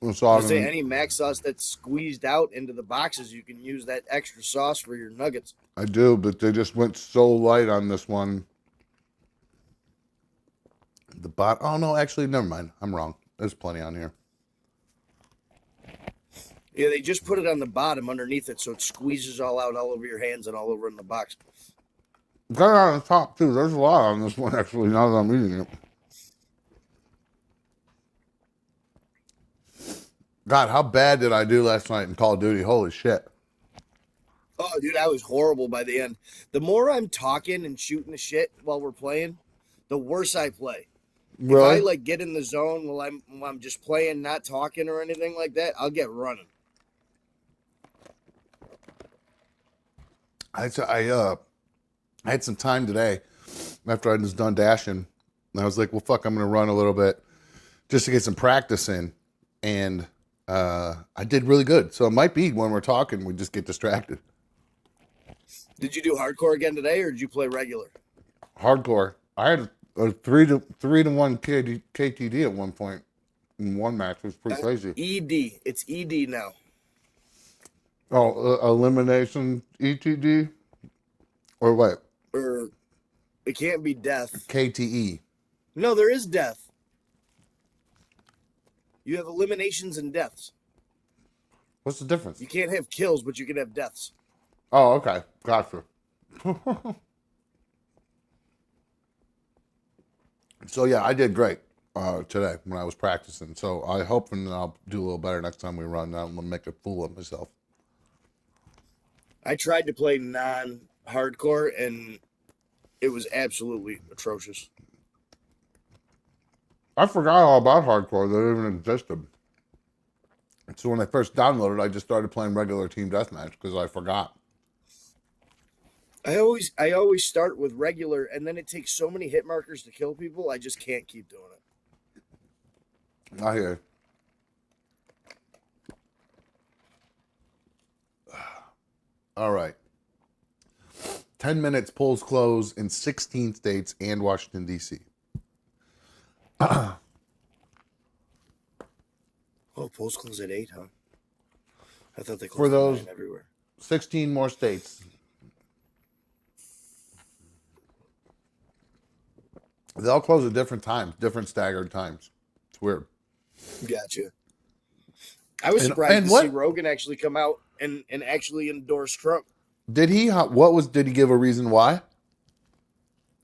I say any mac sauce that's squeezed out into the boxes, you can use that extra sauce for your nuggets. I do, but they just went so light on this one. The bot. Oh no, actually, never mind. I'm wrong. There's plenty on here. Yeah, they just put it on the bottom underneath it, so it squeezes all out all over your hands and all over in the box. Got it on the top too. There's a lot on this one actually. Now that I'm eating it. God, how bad did I do last night in Call of Duty? Holy shit. Oh, dude, I was horrible by the end. The more I'm talking and shooting the shit while we're playing, the worse I play. Really? If I like get in the zone while I'm just playing, not talking or anything like that, I'll get running. I had some time today after I was done dashing, and I was like, well, fuck, I'm going to run a little bit just to get some practice in. And I did really good. So it might be when we're talking, we just get distracted. Did you do hardcore again today, or did you play regular? Hardcore. I had a 3-1 KTD at one point in one match. It was pretty crazy. ED. It's ED now. Oh, elimination ETD? Or what? Or it can't be death. KTE. No, there is death. You have eliminations and deaths. What's the difference? You can't have kills, but you can have deaths. Oh, okay. Gotcha. So, yeah, I did great today when I was practicing. So I hope and I'll do a little better next time we run. I'm going to make a fool of myself. I tried to play non-hardcore, and it was absolutely atrocious. I forgot all about hardcore that it even existed. So when I first downloaded, I just started playing regular team deathmatch because I forgot. I always start with regular, and then it takes so many hit markers to kill people, I just can't keep doing it. I hear. All right. 10 minutes, polls close in 16 states and Washington, D.C. Oh, polls close at 8, huh? I thought they For closed at those 9 everywhere. 16 more states. They all close at different times, different staggered times. It's weird. Gotcha. I was And surprised to see what Rogan actually come out and actually endorse Trump. did he? What was? Did he give a reason why?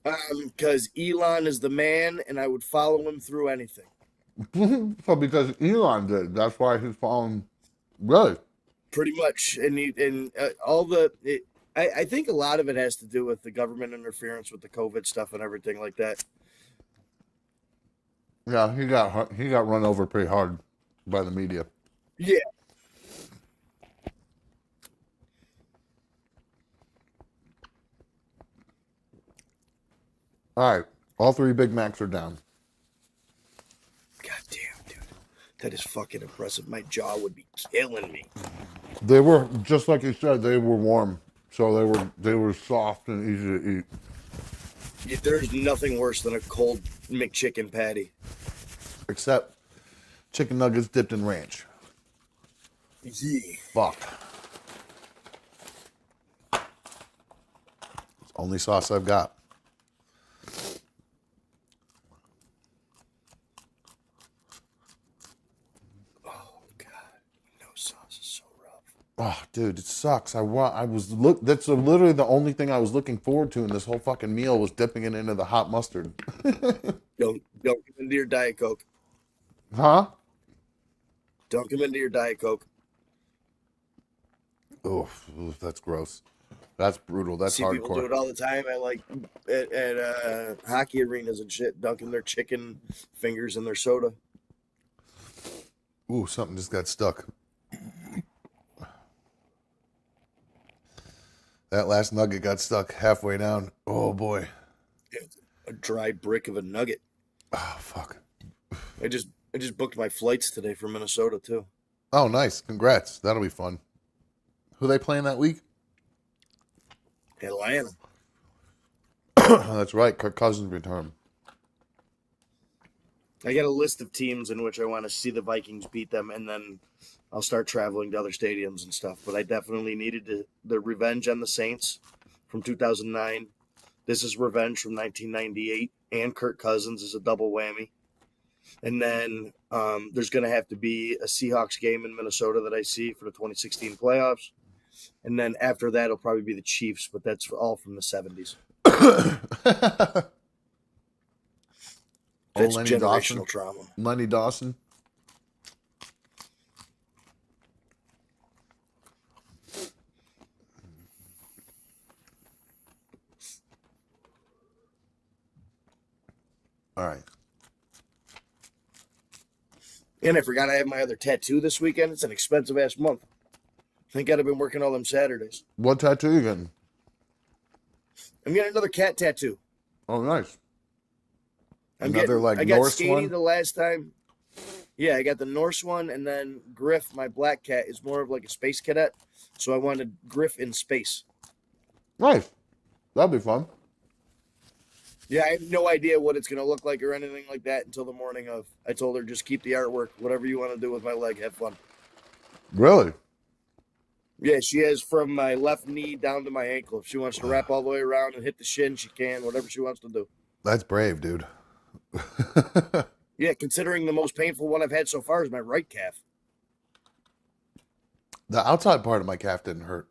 Because Elon is the man, and I would follow him through anything. So because Elon did, that's why he's following. Really? Pretty much, I think a lot of it has to do with the government interference with the COVID stuff and everything like that. Yeah, he got run over pretty hard by the media. Yeah, All right, all 3 Big Macs are down. goddamn, dude, that is fucking impressive. My jaw would be killing me. They were just like you said. They were warm, so they were soft and easy to eat. Yeah, there's nothing worse than a cold McChicken patty. Except chicken nuggets dipped in ranch. Yeah. Fuck. It's the only sauce I've got. Oh god, no sauce is so rough. Oh, dude, it sucks. That's literally the only thing I was looking forward to in this whole fucking meal was dipping it into the hot mustard. Don't come into your Diet Coke. Huh? Don't come into your Diet Coke. Oof, that's gross. That's brutal. That's See people do hardcore. it all the time at hockey arenas and shit, dunking their chicken fingers in their soda. Ooh, something just got stuck. That last nugget got stuck halfway down. Oh boy. It's a dry brick of a nugget. Oh fuck. I just booked my flights today for Minnesota too. Oh nice. Congrats. That'll be fun. Who they playing that week? Atlanta. That's right. Kirk Cousins return. I got a list of teams in which I want to see the Vikings beat them, and then I'll start traveling to other stadiums and stuff. But I definitely needed the revenge on the Saints from 2009. This is revenge from 1998, and Kirk Cousins is a double whammy. And then there's going to have to be a Seahawks game in Minnesota that I see for the 2016 playoffs. And then after that, it'll probably be the Chiefs, but that's all from the 70s. That's Lenny generational Dawson. trauma. Lenny Dawson. All right. And I forgot I have my other tattoo this weekend. It's an expensive ass month. Thank God I've been working all them Saturdays. What tattoo you getting? I'm getting another cat tattoo. Oh, nice. I Like got Norse Skady one? the last time. Yeah, I got the Norse one, and then Griff, my black cat, is more of like a space cadet. So I wanted Griff in space. Nice. That'll be fun. Yeah, I have no idea what it's going to look like or anything like that until the morning of. I told her, just keep the artwork. Whatever you want to do with my leg, have fun. Really? Yeah, she has from my left knee down to my ankle. If she wants to wrap all the way around and hit the shin, she can. Whatever she wants to do. That's brave, dude. Yeah, considering the most painful one I've had so far is my right calf. The outside part of my calf didn't hurt.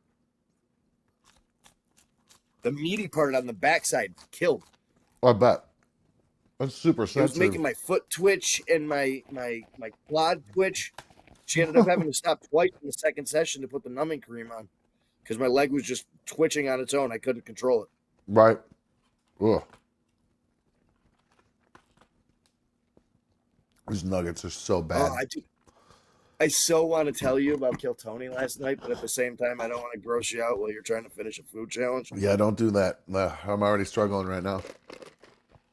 The meaty part on the backside killed. I bet. That's super It was sensitive. making my foot twitch and my quad twitch. She ended up having to stop twice in the second session to put the numbing cream on because my leg was just twitching on its own. I couldn't control it. Right. Ugh. These nuggets are so bad. Oh, I so want to tell you about Kill Tony last night, but at the same time, I don't want to gross you out while you're trying to finish a food challenge. Yeah, don't do that. I'm already struggling right now.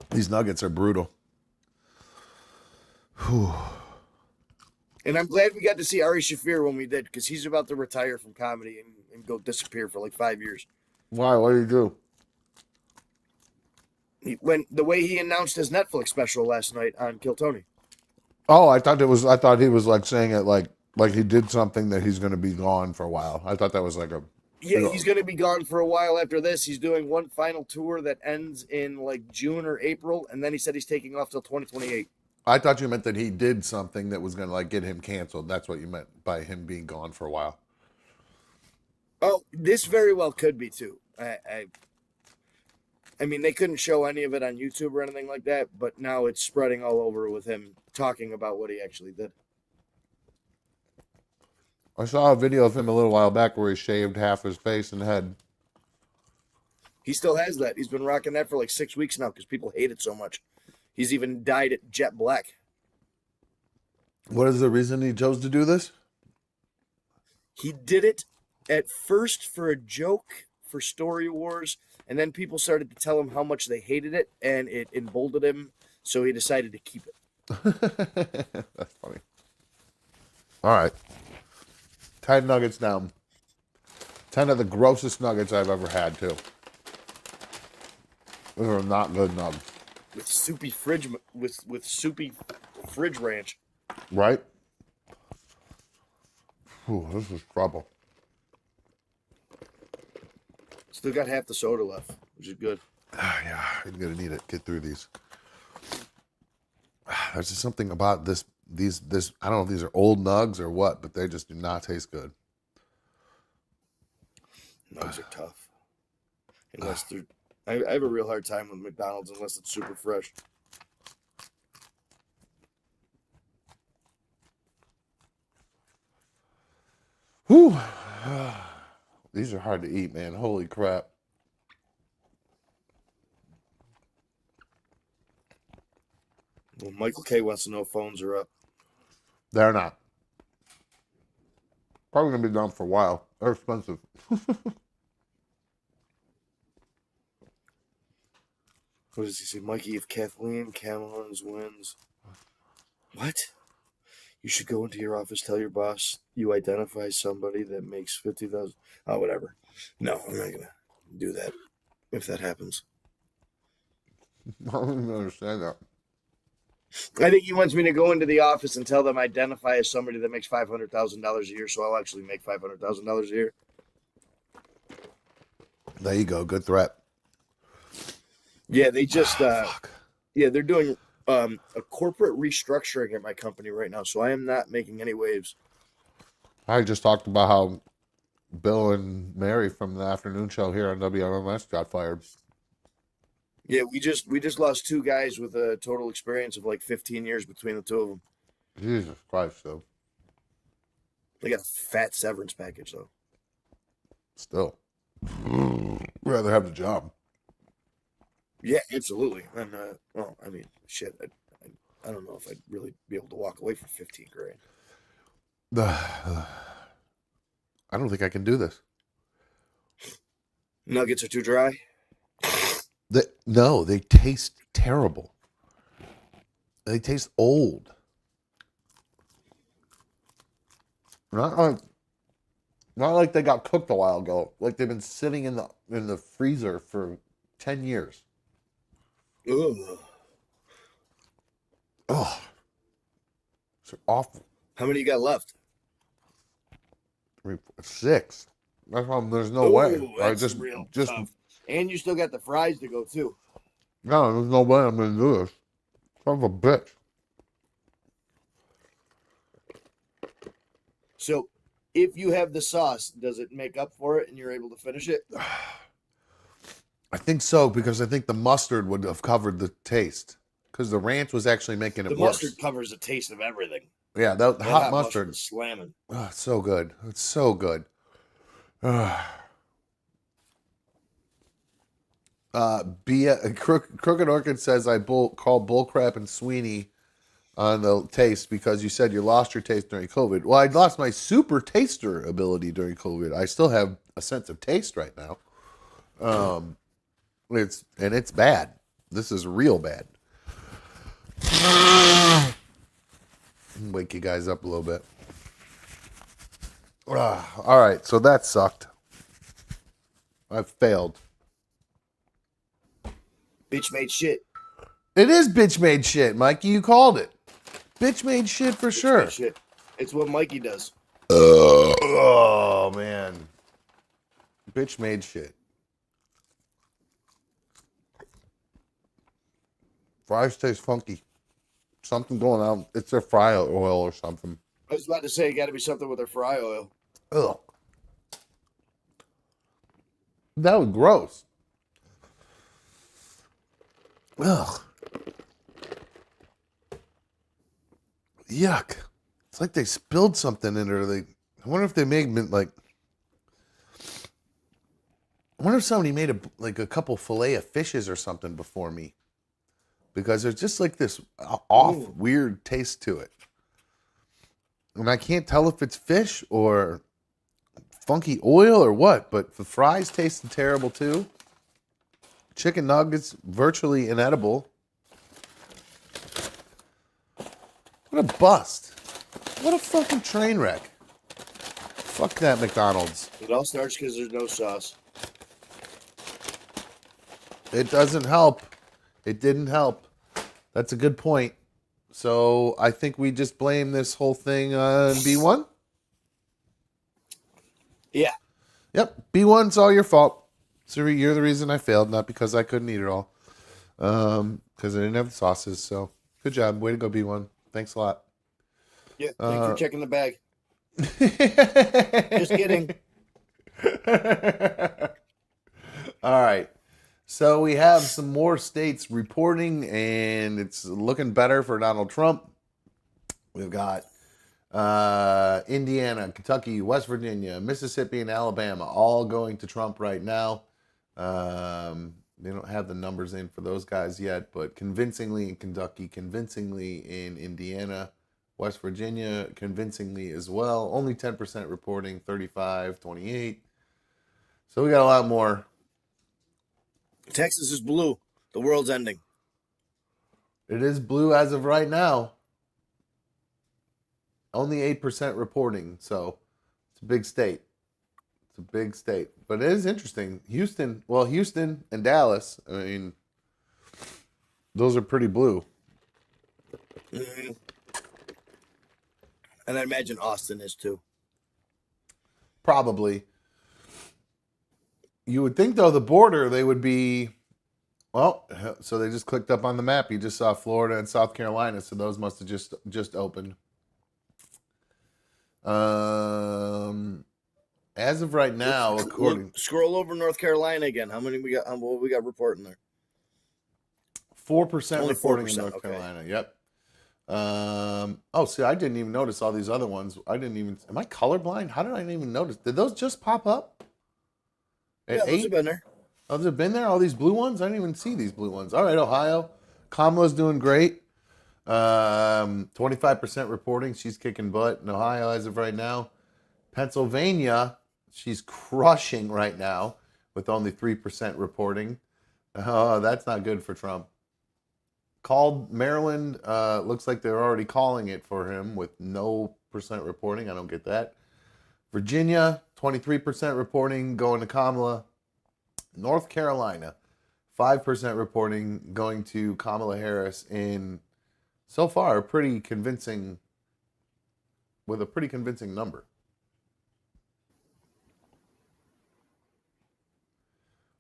These nuggets are brutal. Whew. And I'm glad we got to see Ari Shaffir when we did, because he's about to retire from comedy and go disappear for like 5 years. Why? What do you do? When the way he announced his Netflix special last night on Kill Tony. Oh, I thought he was like saying it like he did something that he's going to be gone for a while. I thought that was like a. Yeah, he's going to be gone for a while after this. He's doing one final tour that ends in like June or April, and then he said he's taking off till 2028. I thought you meant that he did something that was going to like get him canceled. That's what you meant by him being gone for a while. Oh, this very well could be too. I mean, they couldn't show any of it on YouTube or anything like that, but now it's spreading all over with him talking about what he actually did. I saw a video of him a little while back where he shaved half his face and head. He still has that. He's been rocking that for like 6 weeks now because people hate it so much. He's even dyed it jet black. What is the reason he chose to do this? He did it at first for a joke for Story Wars, and then people started to tell him how much they hated it, and it emboldened him, so he decided to keep it. That's funny. All right. 10 nuggets down. 10 of the grossest nuggets I've ever had, too. Those are not good nugs. With soupy fridge with soupy fridge ranch. Right? Ooh, this is trouble. Still got half the soda left, which is good. Yeah, I'm gonna need it. Get through these. There's just something about this. I don't know if these are old nugs or what, but they just do not taste good. Nugs are tough. Unless they're, I have a real hard time with McDonald's unless it's super fresh. Whew. These are hard to eat, man. Holy crap. Well, Michael K wants to know if phones are up. They're not. Probably gonna be down for a while. They're expensive. What does he say? Mikey, if Kathleen Camelons wins. What? You should go into your office, tell your boss you identify somebody that makes 50,000. Oh, whatever. No, I'm not going to do that if that happens. I don't even understand that. I think he wants me to go into the office and tell them identify as somebody that makes $500,000 a year, so I'll actually make $500,000 a year. There you go. Good threat. Yeah, they just, they're doing a corporate restructuring at my company right now, so I am not making any waves. I just talked about how Bill and Mary from the afternoon show here on WMMS got fired. Yeah, we just lost 2 guys with a total experience of like 15 years between the 2 of them. Jesus Christ, though. They got a fat severance package, though. Still. Rather have the job. Yeah, absolutely. And, well, I mean, shit, I don't know if I'd really be able to walk away from 15 grand. I don't think I can do this. Nuggets are too dry? No, they taste terrible. They taste old. Not like they got cooked a while ago. Like they've been sitting in the freezer for 10 years. Ugh. Oh, it's awful. How many you got left? 3, 4, 6. That's why there's no Ooh, way. that's real tough. And you still got the fries to go too. No, there's no way I'm gonna do this. Son of a bitch. So, if you have the sauce, does it make up for it and you're able to finish it? I think so, because I think the mustard would have covered the taste. Because the ranch was actually making it The worse. mustard covers the taste of everything. Yeah, that hot mustard. Is slamming. Oh, it's so good. It's so good. Crooked Orchid says I call bullcrap and Sweeney on the taste because you said you lost your taste during COVID. Well, I lost my super taster ability during COVID. I still have a sense of taste right now. It's bad. This is real bad. Wake you guys up a little bit. All right, so that sucked. I've failed. Bitch made shit. It is bitch made shit, Mikey. You called it. Bitch made shit for Bitch sure. made shit. It's what Mikey does. Oh man, bitch made shit. Fries taste funky. Something going on. It's their fry oil or something. I was about to say, it got to be something with their fry oil. Ugh. That was gross. Ugh. Yuck. It's like they spilled something in there. I wonder if they made like. I wonder if somebody made a couple fillet of fishes or something before me, because there's just like this off weird taste to it, and I can't tell if it's fish or funky oil or what. But the fries tasted terrible too. Chicken nuggets virtually inedible. What a bust. What a fucking train wreck. Fuck that McDonald's. It all starts because there's no sauce. It doesn't help. It didn't help. That's a good point. So I think we just blame this whole thing on B1. Yeah. Yep. B1's all your fault. So you're the reason I failed, not because I couldn't eat it all. Because I didn't have the sauces. So good job. Way to go, B1. Thanks a lot. Yeah. Thanks for checking the bag. Just kidding. All right. So we have some more states reporting, and it's looking better for Donald Trump. We've got Indiana, Kentucky, West Virginia, Mississippi, and Alabama all going to Trump right now. They don't have the numbers in for those guys yet, but convincingly in Kentucky, convincingly in Indiana, West Virginia, convincingly as well. Only 10% reporting, 35-28. So we got a lot more. Texas is blue. The world's ending. It is blue as of right now. Only 8% reporting, so it's a big state. It's a big state. But it is interesting. Houston and Dallas, I mean, those are pretty blue. Mm-hmm. And I imagine Austin is too. Probably. You would think, though, the border, they would be, well, so they just clicked up on the map. You just saw Florida and South Carolina, so those must have just opened. As of right now, according... Scroll over North Carolina again. How many we got? What we got reporting there? 4% Only reporting 4%, in North okay. Carolina. Yep. See, I didn't even notice all these other ones. Am I colorblind? How did I even notice? Did those just pop up? Yeah, those have been there. Oh, those have been there? All these blue ones? I didn't even see these blue ones. All right, Ohio. Kamala's doing great. 25% reporting. She's kicking butt in Ohio as of right now. Pennsylvania, she's crushing right now with only 3% reporting. Oh, that's not good for Trump. Called Maryland. Looks like they're already calling it for him with no percent reporting. I don't get that. Virginia, 23% reporting going to Kamala. North Carolina, 5% reporting going to Kamala Harris in, so far, with a pretty convincing number.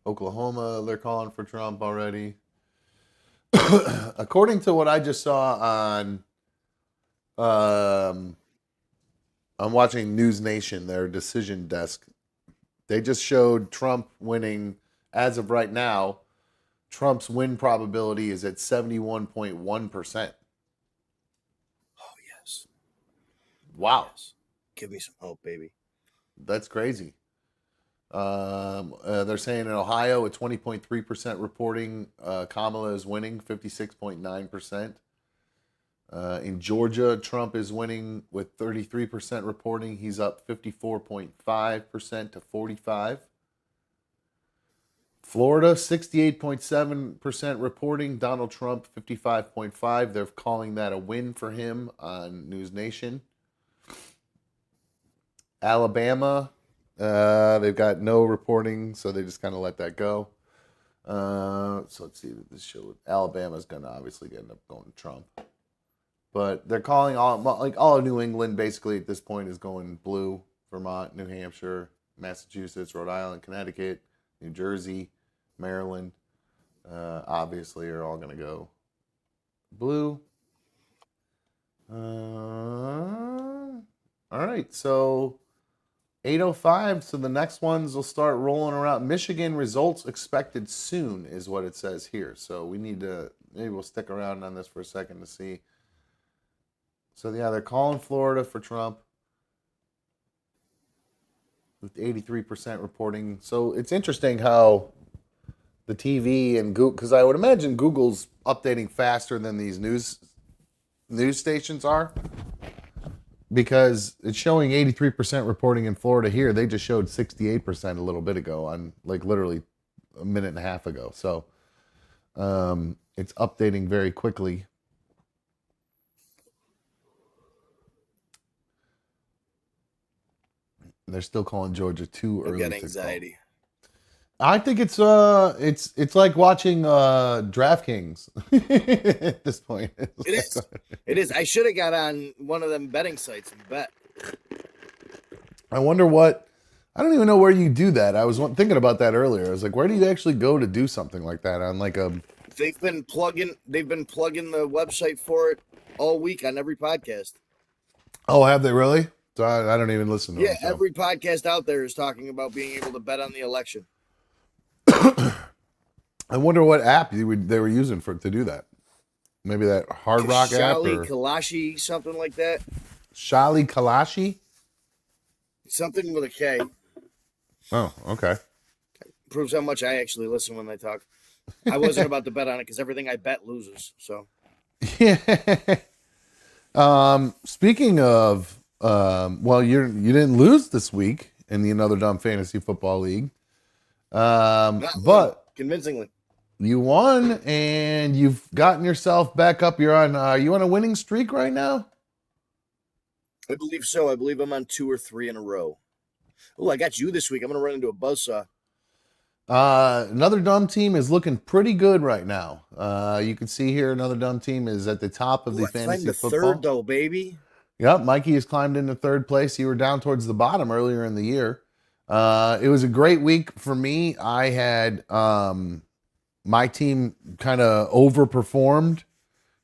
Oklahoma, they're calling for Trump already. According to what I just saw on, I'm watching News Nation, their decision desk. They just showed Trump winning. As of right now, Trump's win probability is at 71.1%. Oh, yes. Wow. Yes. Give me some hope, baby. That's crazy. They're saying in Ohio, at 20.3% reporting, Kamala is winning, 56.9%. In Georgia, Trump is winning with 33% reporting. He's up 54.5% to 45%. Florida, 68.7% reporting. Donald Trump, 55.5%. They're calling that a win for him on News Nation. Alabama, they've got no reporting, so they just kind of let that go. So let's see. This show Alabama's going to obviously end up going Trump, but they're calling all of New England basically at this point is going blue. Vermont, New Hampshire, Massachusetts, Rhode Island, Connecticut, New Jersey, Maryland, obviously are all going to go blue. All right, so 8:05. So the next ones will start rolling around. Michigan results expected soon is what it says here. So we need to maybe we'll stick around on this for a second to see. So yeah, they're calling Florida for Trump with 83% reporting. So it's interesting how the TV and Google, because I would imagine Google's updating faster than these news stations are, because it's showing 83% reporting in Florida here. They just showed 68% a little bit ago on like literally a minute and a half ago. So it's updating very quickly. They're still calling Georgia too early. I get anxiety. I think it's like watching DraftKings at this point. It is. It is. I should have got on one of them betting sites and bet. I wonder what. I don't even know where you do that. I was thinking about that earlier. I was like, where do you actually go to do something like that on like a? They've been plugging the website for it all week on every podcast. Oh, have they really? So I don't even listen to them. Yeah, every podcast out there is talking about being able to bet on the election. I wonder what app they were using to do that. Maybe that Hard Rock app or Kalashi, something like that. Shali Kalashi? Something with a K. Oh, okay. Proves how much I actually listen when they talk. I wasn't about to bet on it because everything I bet loses. So yeah. Speaking of, well, you didn't lose this week in the Another Dumb Fantasy Football League. But convincingly, you won and you've gotten yourself back up. You're on. You on a winning streak right now? I believe so. I believe I'm on 2 or 3 in a row. Oh, I got you this week. I'm gonna run into a buzzsaw. Another Dumb team is looking pretty good right now. You can see here Another Dumb team is at the top of the fantasy football. Third though, baby. Yep, Mikey has climbed into third place. You were down towards the bottom earlier in the year. It was a great week for me. I had my team kind of overperformed.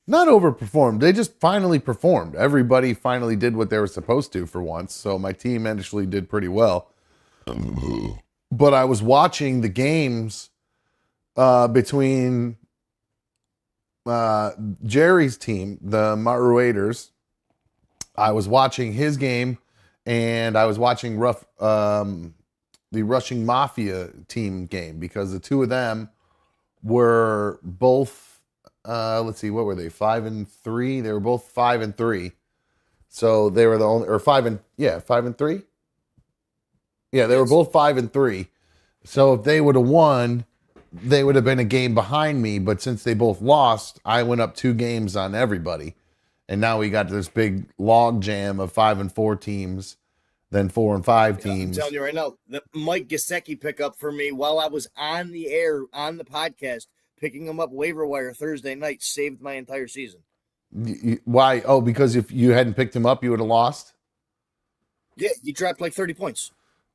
Not overperformed. They just finally performed. Everybody finally did what they were supposed to for once. So my team actually did pretty well. But I was watching the games between Jerry's team, the Maruaders. I was watching his game, and I was watching the Rushing Mafia team game, because the two of them were both, let's see, what were they? 5-3. They were both 5-3. So they were the only, or 5-3. Yeah, they were both 5-3. So if they would have won, they would have been a game behind me. But since they both lost, I went up 2 games on everybody. And now we got this big log jam of 5-4 teams, then 4-5 teams. I'm telling you right now, the Mike Gesicki pickup for me while I was on the air on the podcast, picking him up waiver wire Thursday night, saved my entire season. Why? Oh, because if you hadn't picked him up, you would have lost? Yeah, he dropped like 30 points.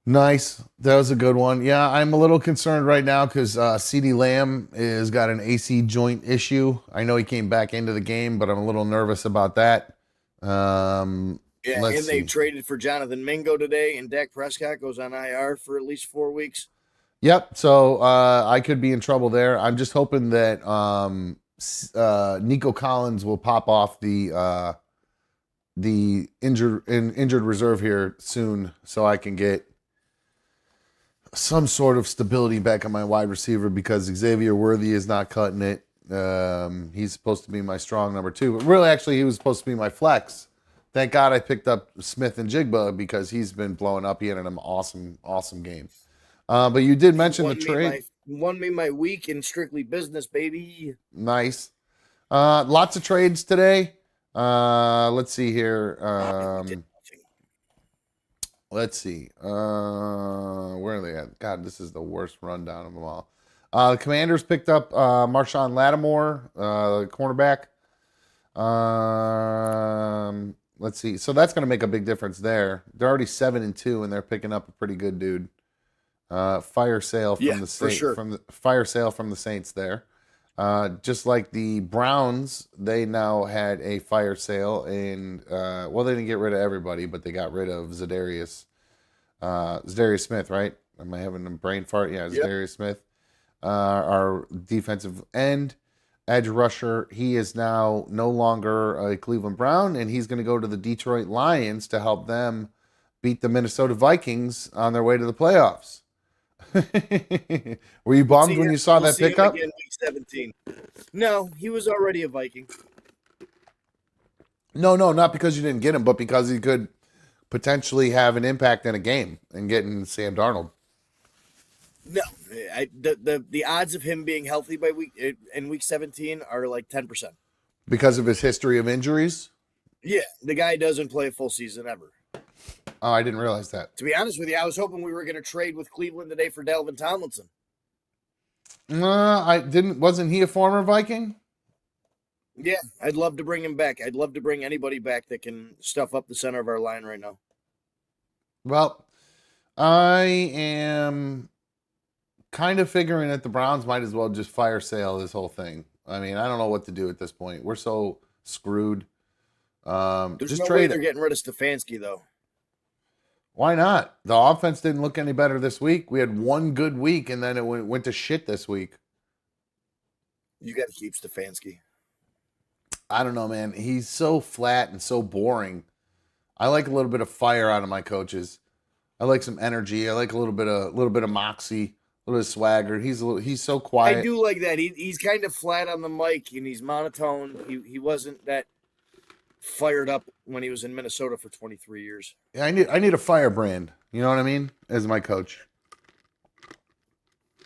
Nice. That was a good one. Yeah, I'm a little concerned right now because CeeDee Lamb has got an AC joint issue. I know he came back into the game, but I'm a little nervous about that. And they traded for Jonathan Mingo today, and Dak Prescott goes on IR for at least 4 weeks. Yep. So I could be in trouble there. I'm just hoping that Nico Collins will pop off the injured reserve here soon, so I can get some sort of stability back on my wide receiver, because Xavier Worthy is not cutting it. He's supposed to be my strong number 2, but really, actually, he was supposed to be my flex. Thank God I picked up Smith and Jigba, because he's been blowing up. He had an awesome game. But you did mention the trade. Won me my week in strictly business, baby. Nice. Lots of trades today. Let's see here. Let's see. Where are they at? God, this is the worst rundown of them all. The Commanders picked up Marshawn Lattimore, cornerback. Let's see. So that's going to make a big difference there. They're already 7-2, and they're picking up a pretty good dude. Fire sale from Yeah, the for sure. fire sale from the Saints there. Just like the Browns, they now had a fire sale, and well, they didn't get rid of everybody, but they got rid of Zadarius Smith, right? Am I having a brain fart? Yeah, Yep. Zadarius Smith, our defensive end, edge rusher. He is now no longer a Cleveland Brown, and he's going to go to the Detroit Lions to help them beat the Minnesota Vikings on their way to the playoffs. Were you bummed when you saw that see him pickup? again week 17. No, he was already a Viking. No, not because you didn't get him, but because he could potentially have an impact in a game and getting Sam Darnold. No, the odds of him being healthy by week 17 are like 10%. Because of his history of injuries? Yeah, the guy doesn't play a full season ever. Oh, I didn't realize that. To be honest with you, I was hoping we were going to trade with Cleveland today for Dalvin Tomlinson. I didn't. Wasn't he a former Viking? Yeah, I'd love to bring him back. I'd love to bring anybody back that can stuff up the center of our line right now. Well, I am kind of figuring that the Browns might as well just fire sale this whole thing. I mean, I don't know what to do at this point. We're so screwed. There's just no trade way they're it. getting rid of Stefanski, though. Why not? The offense didn't look any better this week. We had one good week, and then it went to shit this week. You got to keep Stefanski. I don't know, man. He's so flat and so boring. I like a little bit of fire out of my coaches. I like some energy. I like a little bit of moxie, a little bit of swagger. He's so quiet. I do like that. He's kind of flat on the mic and he's monotone. He wasn't that fired up when he was in Minnesota for 23 years. Yeah, I need a firebrand. You know what I mean? As my coach.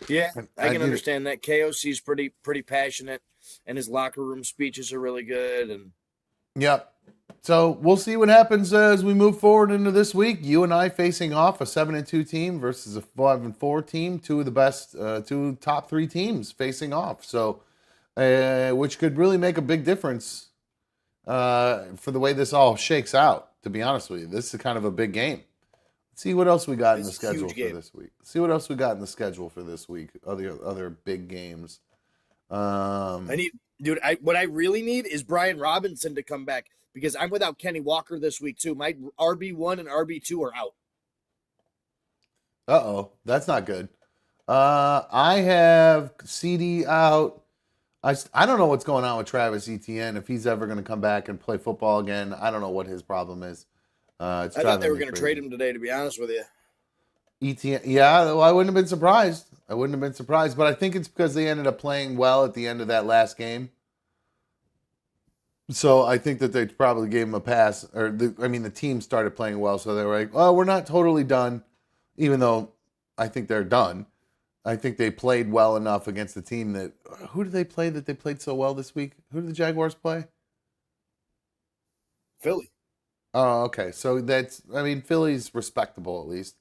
Yeah, I can need understand that. KOC's pretty passionate, and his locker room speeches are really good. And Yep. So we'll see what happens as we move forward into this week. You and I facing off a 7-2 team versus a 5-4 team. Two of the best, two top three teams facing off. So, which could really make a big difference for the way this all shakes out. To be honest with you, this is kind of a big game. Let's see what else we got in the It's a schedule huge for game. this week. See what else we got in the schedule for this week. Other big games. What I really need is Brian Robinson to come back because I'm without Kenny Walker this week too. My RB1 and RB2 are out. Uh-oh, that's not good. I have CD out. I don't know what's going on with Travis Etienne. If he's ever going to come back and play football again, I don't know what his problem is. I thought they were going to trade him today, to be honest with you. Etienne, yeah, well, I wouldn't have been surprised. But I think it's because they ended up playing well at the end of that last game. So I think that they probably gave him a pass. The team started playing well, so they were like, "Oh, we're not totally done," even though I think they're done. I think they played well enough against the team that. Who did they play that they played so well this week? Who did the Jaguars play? Philly. Oh, okay. So Philly's respectable at least.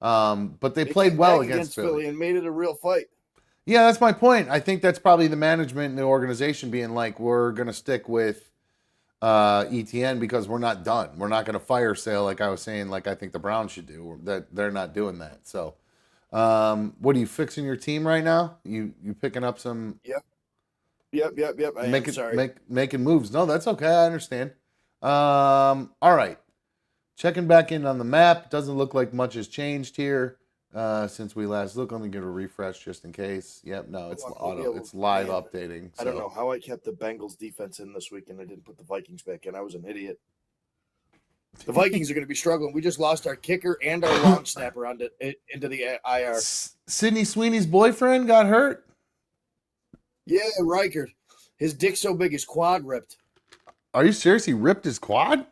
But they played well against Philly and made it a real fight. Yeah, that's my point. I think that's probably the management and the organization being like, we're going to stick with ETN because we're not done. We're not going to fire sale like I was saying, like I think the Browns should do. That they're not doing that. So, what are you fixing your team right now? You picking up some? Yep. Making moves. No, that's okay. I understand. All right. Checking back in on the map. Doesn't look like much has changed here since we last looked. Let me give a refresh just in case. Yep, no, it's It's live updating. I don't know how I kept the Bengals defense in this week and I didn't put the Vikings back in. I was an idiot. The Vikings are going to be struggling. We just lost our kicker and our long snapper into the IR. Sydney Sweeney's boyfriend got hurt? Yeah, Reichert. His dick's so big his quad ripped. Are you serious? He ripped his quad?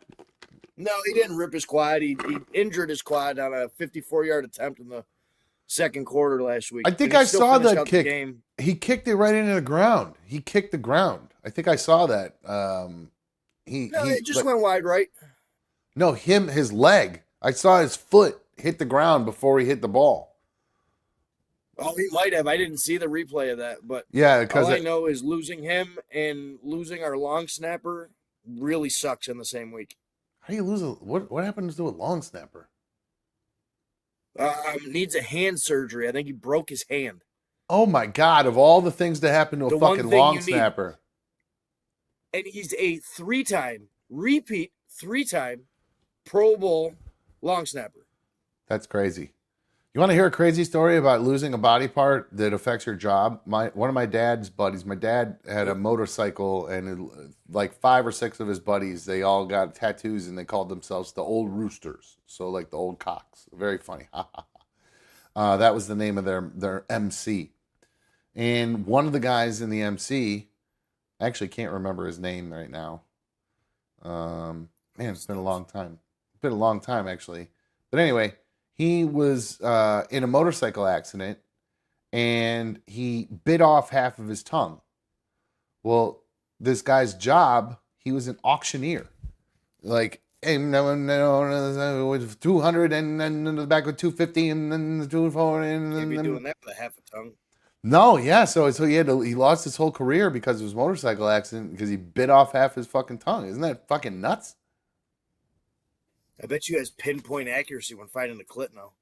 No, he didn't rip his quad. He injured his quad on a 54-yard attempt in the second quarter last week. I think I saw that kick. He kicked it right into the ground. He kicked the ground. I think I saw that. It just went wide right. No, his leg. I saw his foot hit the ground before he hit the ball. Oh, he might have. I didn't see the replay of that, but Yeah, because all I know is losing him and losing our long snapper really sucks in the same week. how do you lose a what happens to a long snapper? Needs a hand surgery. I think he broke his hand. Oh my God! Of all the things to happen to a The one fucking thing long you need. snapper, And he's a repeat three-time Pro Bowl long snapper. that's crazy. You want to hear a crazy story about losing a body part that affects your job? One of my dad's buddies. My dad had a motorcycle, and like 5 or 6 of his buddies, they all got tattoos, and they called themselves the Old Roosters. So like the old cocks. Very funny. That was the name of their MC. And one of the guys in the MC, I actually can't remember his name right now. Man, it's been a long time. It's been a long time actually. But anyway. He was in a motorcycle accident, and he bit off half of his tongue. Well, this guy's job, he was an auctioneer. Like, hey, no, with 200, and then in the back with 250, and then the 240, and Can't be then doing that with a half a tongue. no, yeah. So he lost his whole career because of his motorcycle accident because he bit off half his fucking tongue. Isn't that fucking nuts? I bet you has pinpoint accuracy when finding the clit now.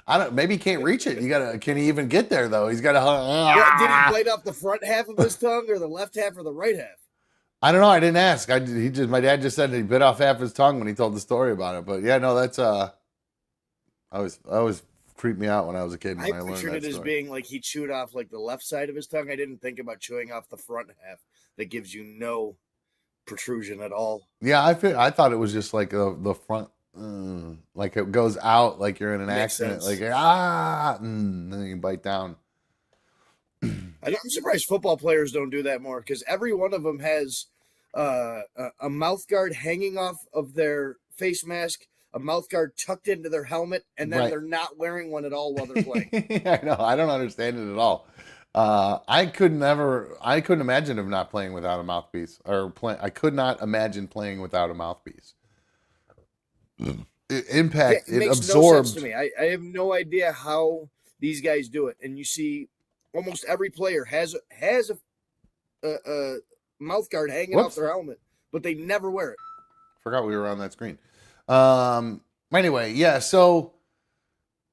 I don't. Maybe he can't reach it. Can he even get there though? He's got to. Did he bite off the front half of his tongue, or the left half, or the right half? I don't know. I didn't ask. My dad just said he bit off half his tongue when he told the story about it. But yeah, no, that's I always creeped me out when I was a kid. When I learned pictured that it as story. being like he chewed off like the left side of his tongue. I didn't think about chewing off the front half that gives you no protrusion at all. Yeah, I thought it was just like the front, like it goes out like you're in an Makes accident, sense. like and then you bite down. I'm surprised football players don't do that more, because every one of them has a mouth guard hanging off of their face mask, a mouth guard tucked into their helmet, and then Right. they're not wearing one at all while they're playing. I know. I don't understand it at all. I couldn't imagine of not playing without a mouthpiece, I could not imagine playing without a mouthpiece. Impact, It it makes absorbed. no sense to me. I have no idea how these guys do it. And you see almost every player has a mouth guard hanging off their helmet, but they never wear it. Forgot we were on that screen. Anyway, yeah, so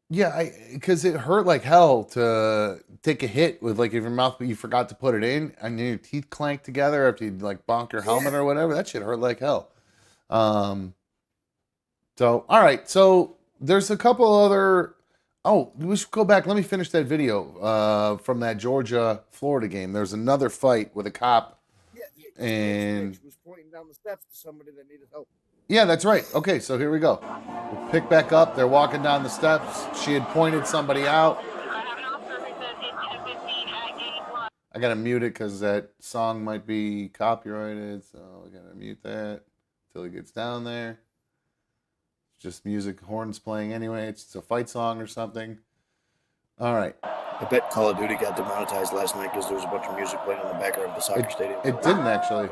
yeah, because it hurt like hell to take a hit with like if your mouth, but you forgot to put it in, and then your teeth clank together after you like bonk your helmet or whatever. That shit hurt like hell. So all right, so there's a couple other. Oh, we should go back. Let me finish that video from that Georgia Florida game. There's another fight with a cop. And was pointing down the steps to somebody that needed help. Yeah, that's right. Okay, so here we go. We'll pick back up. They're walking down the steps. She had pointed somebody out. I have an officer who says it's 10:15 at Gaiety Plus. I gotta mute it because that song might be copyrighted, so I gotta mute that until he gets down there. It's just music, horns playing anyway. It's a fight song or something. All right. I bet Call of Duty got demonetized last night because there was a bunch of music playing in the background of the soccer stadium. It didn't actually.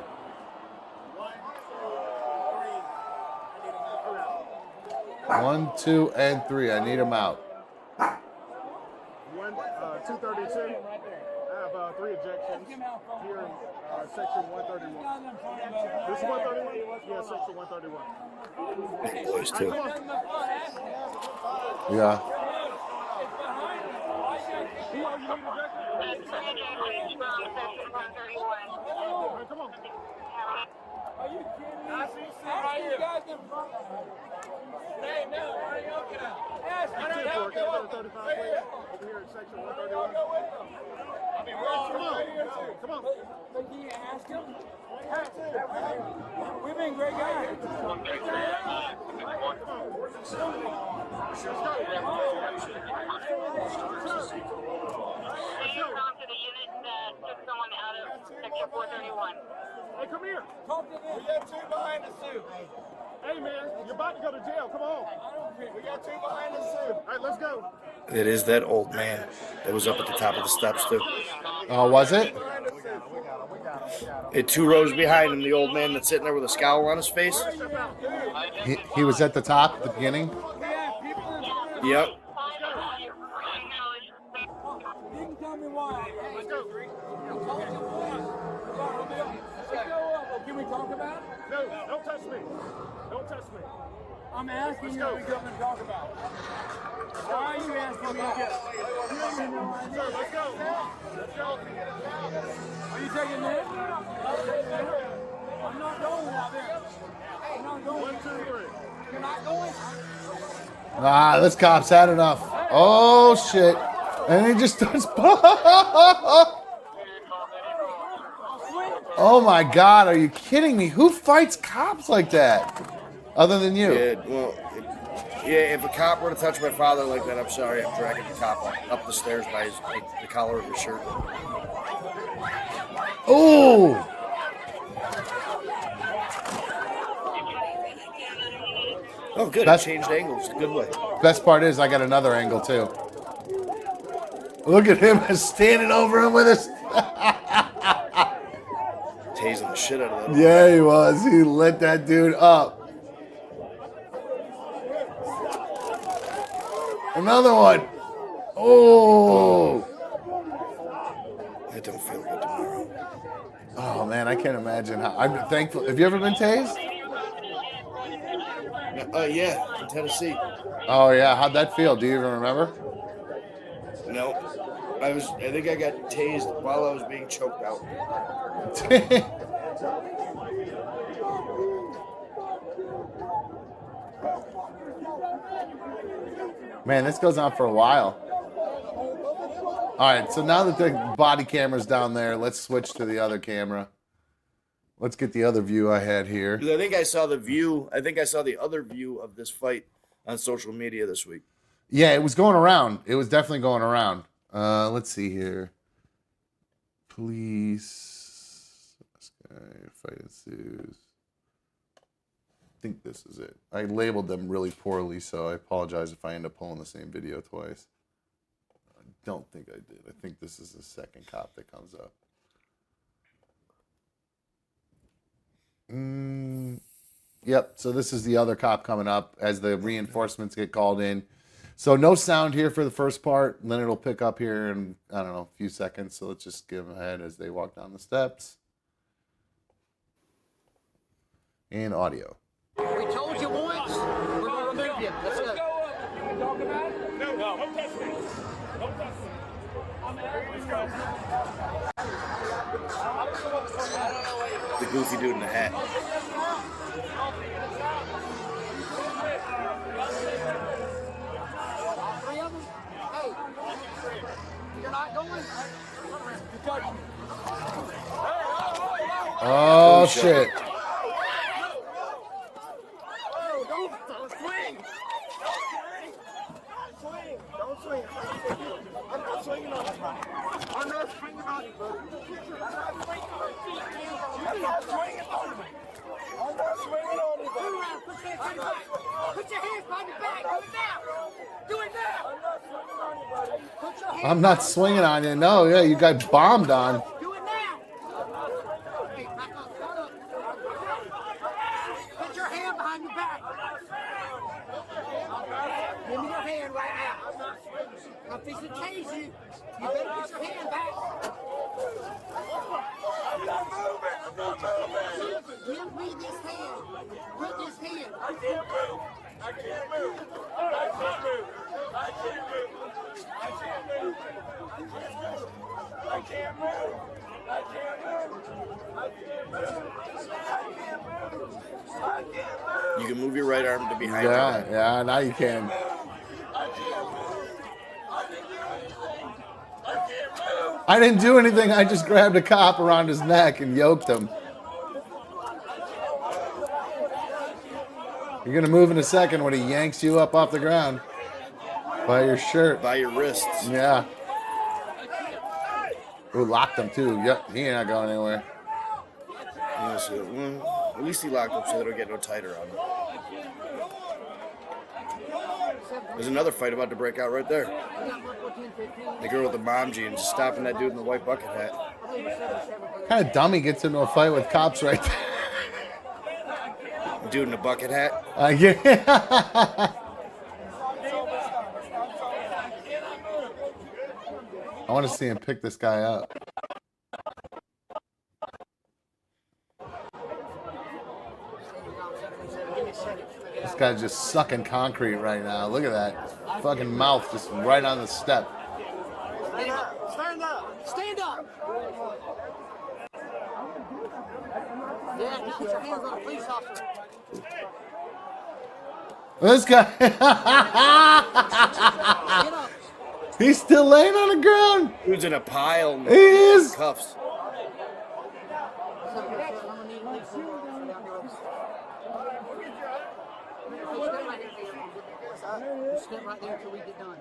1, 2, and 3. I need them out. 232. I have 3 ejections here in section 131. This is 131? Yeah, section 131. Big boys, too. Yeah. And 3 ejections from section 131. Come on. Are you kidding me? I see you right here. Hey, no, where are you looking at? Yes, I don't know. Over here in section 131. I mean, we're all right here too. Come on. But can you ask him? We've been great guys. Can you talk to the unit that took someone out of section 431? Hey, come here. Talk to them. We got 2 behind the suit. Hey, man, you're about to go to jail. Come on. We got 2 behind the suit. All right, let's go. It is that old man that was up at the top of the steps, too. Oh, was it? It 2 rows behind him, the old man that's sitting there with a scowl on his face. He was at the top at the beginning. Yep. why. Let's go. I told you once. Let's go up. Can we talk about it? No, don't touch me. Don't touch me. I'm asking you to come and talk about it. Why are you asking me to get? You don't even know I Sir, let's go. Let's go. Are you taking this? I'm not going out there. I'm not going. 1, 2, 3. You're not going? Ah, this cop's had enough. Oh, shit. And he just starts... Oh, my God. Are you kidding me? Who fights cops like that? Other than you? Yeah, well, if a cop were to touch my father like that, I'm sorry, I'm dragging the cop up the stairs by the collar of his shirt. Oh! Oh, good. I changed angles. Good way. Best part is I got another angle, too. Look at him standing over him with us. Tasing the shit out of that. Yeah, he was. He lit that dude up. Another one. Oh. That don't feel good tomorrow. Oh, man, I can't imagine how. I'm thankful. Have you ever been tased? Yeah, in Tennessee. Oh, yeah. How'd that feel? Do you even remember? No. I think I got tased while I was being choked out. Man, this goes on for a while. All right, so now that the body camera's down there, let's switch to the other camera. Let's get the other view I had here. 'Cause I think I saw the view. I think I saw the other view of this fight on social media this week. Yeah, it was going around. It was definitely going around. Let's see here. Police. This guy, fight ensues. I think this is it. I labeled them really poorly, so I apologize if I end up pulling the same video twice. I don't think I did. I think this is the second cop that comes up. Yep, so this is the other cop coming up as the reinforcements get called in. So no sound here for the first part, and then it'll pick up here in, I don't know, a few seconds. So let's just give them ahead as they walk down the steps. And audio. We told you once. We're going to remove you. Let's go. Can we talk about it? No, don't touch me. Don't touch me. Let's go. The goofy dude in the hat. Three of them? Hey, you're not going? Oh, shit. Don't swing! Don't swing! I'm not swinging on anybody. I'm not swinging on you, buddy. I'm not swinging on you. I'm not swinging on you, buddy. Put your hands behind your back. Do it now. Do it now. I'm not swinging on you, buddy. Put your hands. I'm not swinging on you. No, yeah, you got bombed on. Do it now. Hey, back up. Hold up. Put your hand behind your back. Give me your hand right now. I'm fixing to tase you. You better put your hand back. I'm not moving. I'm not moving. Give me this hand. Put this hand. I can't move. I can't move. I can't move. I can't move. I can't move. I can't move. I can't move. I can't move. I can't move. I can't move. You can move your right arm to behind you. Yeah, now you can. I didn't do anything. I just grabbed a cop around his neck and yoked him. You're going to move in a second when he yanks you up off the ground by your shirt. By your wrists. Yeah. Ooh, locked him too. Yep, he ain't not going anywhere. Yeah, so, well, at least he locked up so they don't get no tighter on him. There's another fight about to break out right there. The girl with the mom jeans stopping that dude in the white bucket hat. What kind of dummy gets into a fight with cops right there? Dude in the bucket hat. Yeah. I want to see him pick this guy up. This guy's just sucking concrete right now. Look at that. Fucking mouth just right on the step. Stand up. Stand up. Stand up. Yeah, now put your hands on a police officer. This guy. He's still laying on the ground. Dude's in a pile. He is. Cuffs. Stand right there until we get done.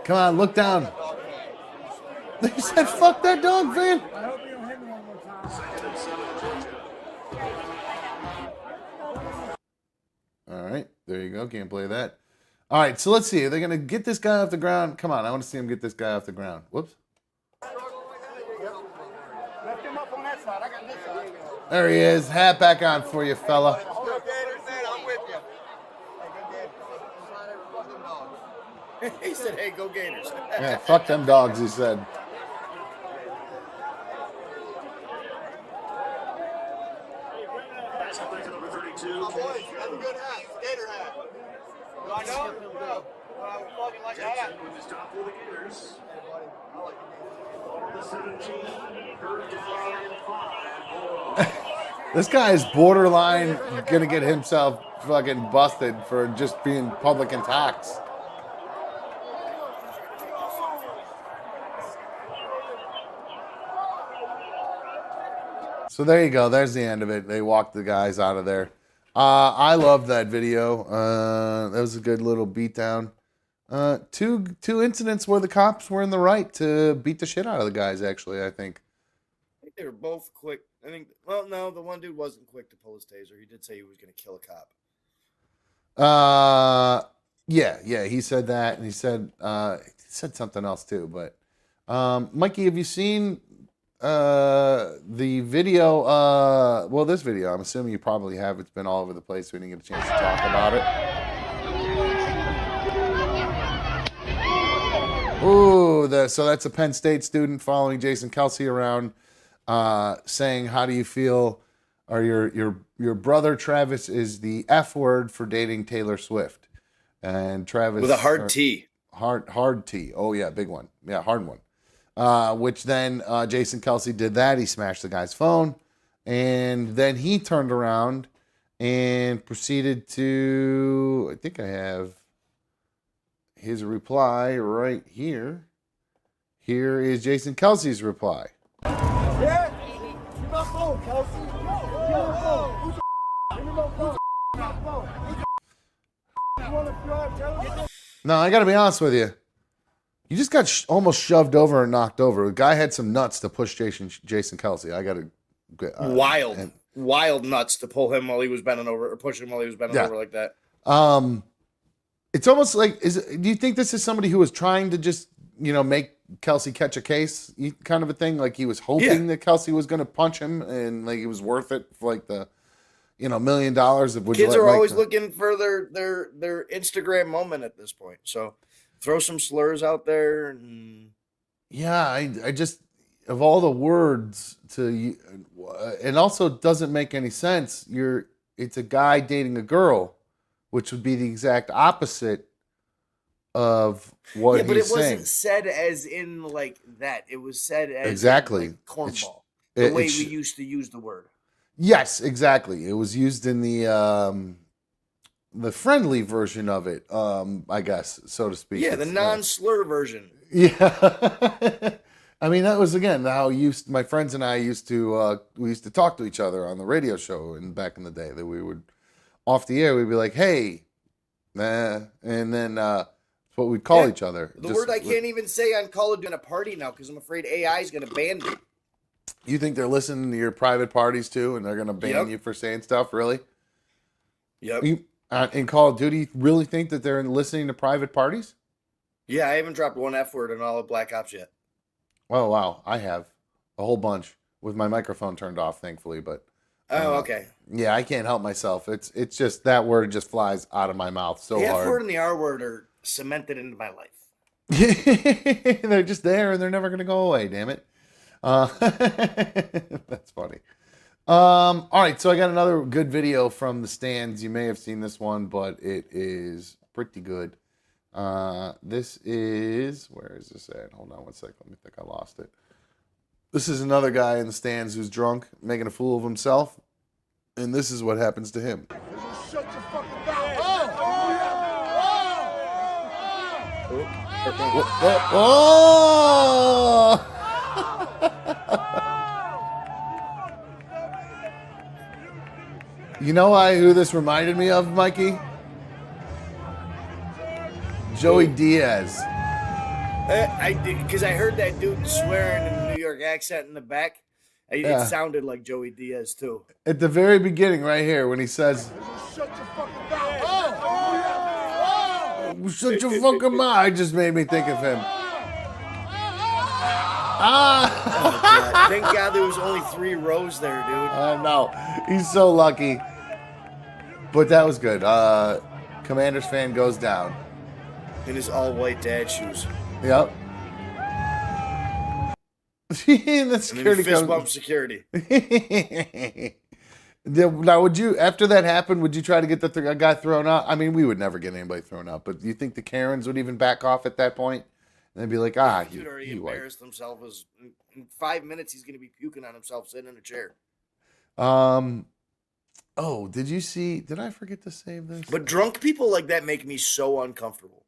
Come on, look down. They said, fuck that dog, Van. I hope you don't hit me one more time. All right, there you go. Can't play that. All right, so let's see. Are they going to get this guy off the ground? Come on, I want to see him get this guy off the ground. Whoops. Lift him up on that side. I got this side. There he is. Hat back on for you, fella. I'm with you. He said, hey, go Gators. Yeah, fuck them dogs, he said. My boy, that's a good hat. Gator hat. Do I know? I fucking like that. With his top for the Gators. I like The 17, third down and 5. This guy is borderline going to get himself fucking busted for just being public in tax. So there you go. There's the end of it. They walked the guys out of there. I loved that video. That was a good little beatdown. Two incidents where the cops were in the right to beat the shit out of the guys, actually, I think. I think they were both quick. I think, well, no, the one dude wasn't quick to pull his taser. He did say he was going to kill a cop. Yeah, he said that, and he said something else too. But Mikey, have you seen the video? Well, this video, I'm assuming you probably have. It's been all over the place. We didn't get a chance to talk about it. Ooh, so that's a Penn State student following Jason Kelsey around, saying, "How do you feel?" Or your brother Travis is the F word for dating Taylor Swift, and Travis With a hard T. Hard T. Oh yeah, big one. Yeah, hard one. Which then Jason Kelsey did that. He smashed the guy's phone, and then he turned around and proceeded to. I think I have his reply right here. Here is Jason Kelsey's reply. Yeah? Give me my phone, Kelsey. Give me my phone. Who's the Give me my phone. Give me my phone. You want to drive, tell him? No, I got to be honest with you. You just got almost shoved over and knocked over. The guy had some nuts to push Jason Kelsey. I got to wild nuts to pull him while he was bending over, or push him while he was bending over like that. It's almost like, do you think this is somebody who was trying to just, make Kelsey catch a case kind of a thing? Like he was hoping that Kelsey was going to punch him and like it was worth it for like the, $1 million of kids are always looking for their Instagram moment at this point. So throw some slurs out there. And... Yeah, I just, of all the words to, it also doesn't make any sense. It's a guy dating a girl, which would be the exact opposite of what he's saying. But it wasn't said as in like that. It was said as exactly like cornball. The way we used to use the word. Yes, exactly. It was used in the friendly version of it, I guess, so to speak. Yeah, the non-slur version. Yeah. I mean, that was, again, how my friends and I used to talk to each other on the radio show back in the day, that we would, off the air, we'd be like, hey, nah, and then that's what we'd call each other. The word I can't even say on Call of Duty in a party now because I'm afraid AI is going to ban me. You think they're listening to your private parties too, and they're going to ban you for saying stuff? Really? Yep. In Call of Duty, really think that they're listening to private parties? Yeah, I haven't dropped one F word in all of Black Ops yet. Oh, wow. I have a whole bunch with my microphone turned off, thankfully. But okay. Yeah, I can't help myself. It's just that word just flies out of my mouth so the hard. F word and the R word are cemented into my life. They're just there and they're never gonna go away. Damn it. That's funny. All right, so I got another good video from the stands. You may have seen this one, but it is pretty good. This is, where is this at? Hold on one second. Let me think I lost it. This is another guy in the stands who's drunk, making a fool of himself, and this is what happens to him. Shut your fucking mouth. Oh! You know who this reminded me of, Mikey? Joey Diaz. I did, because I heard that dude swearing in a New York accent in the back. Yeah. It sounded like Joey Diaz too. At the very beginning, right here, when he says, Shut your fucking mouth. "Shut your fucking mouth," it just made me think of him. Ah! Thank God there was only 3 rows there, dude. I know. He's so lucky. But that was good. Commanders fan goes down. In his all-white dad shoes. Yep. And the And security then he fist bump comes. security. Now, would you, after that happened, would you try to get the guy thrown out? I mean, we would never get anybody thrown out, but do you think the Karens would even back off at that point? And they'd be like, Dude already you white. embarrassed himself. In 5 minutes, he's going to be puking on himself sitting in a chair. Oh, did I forget to save this? But drunk people like that make me so uncomfortable.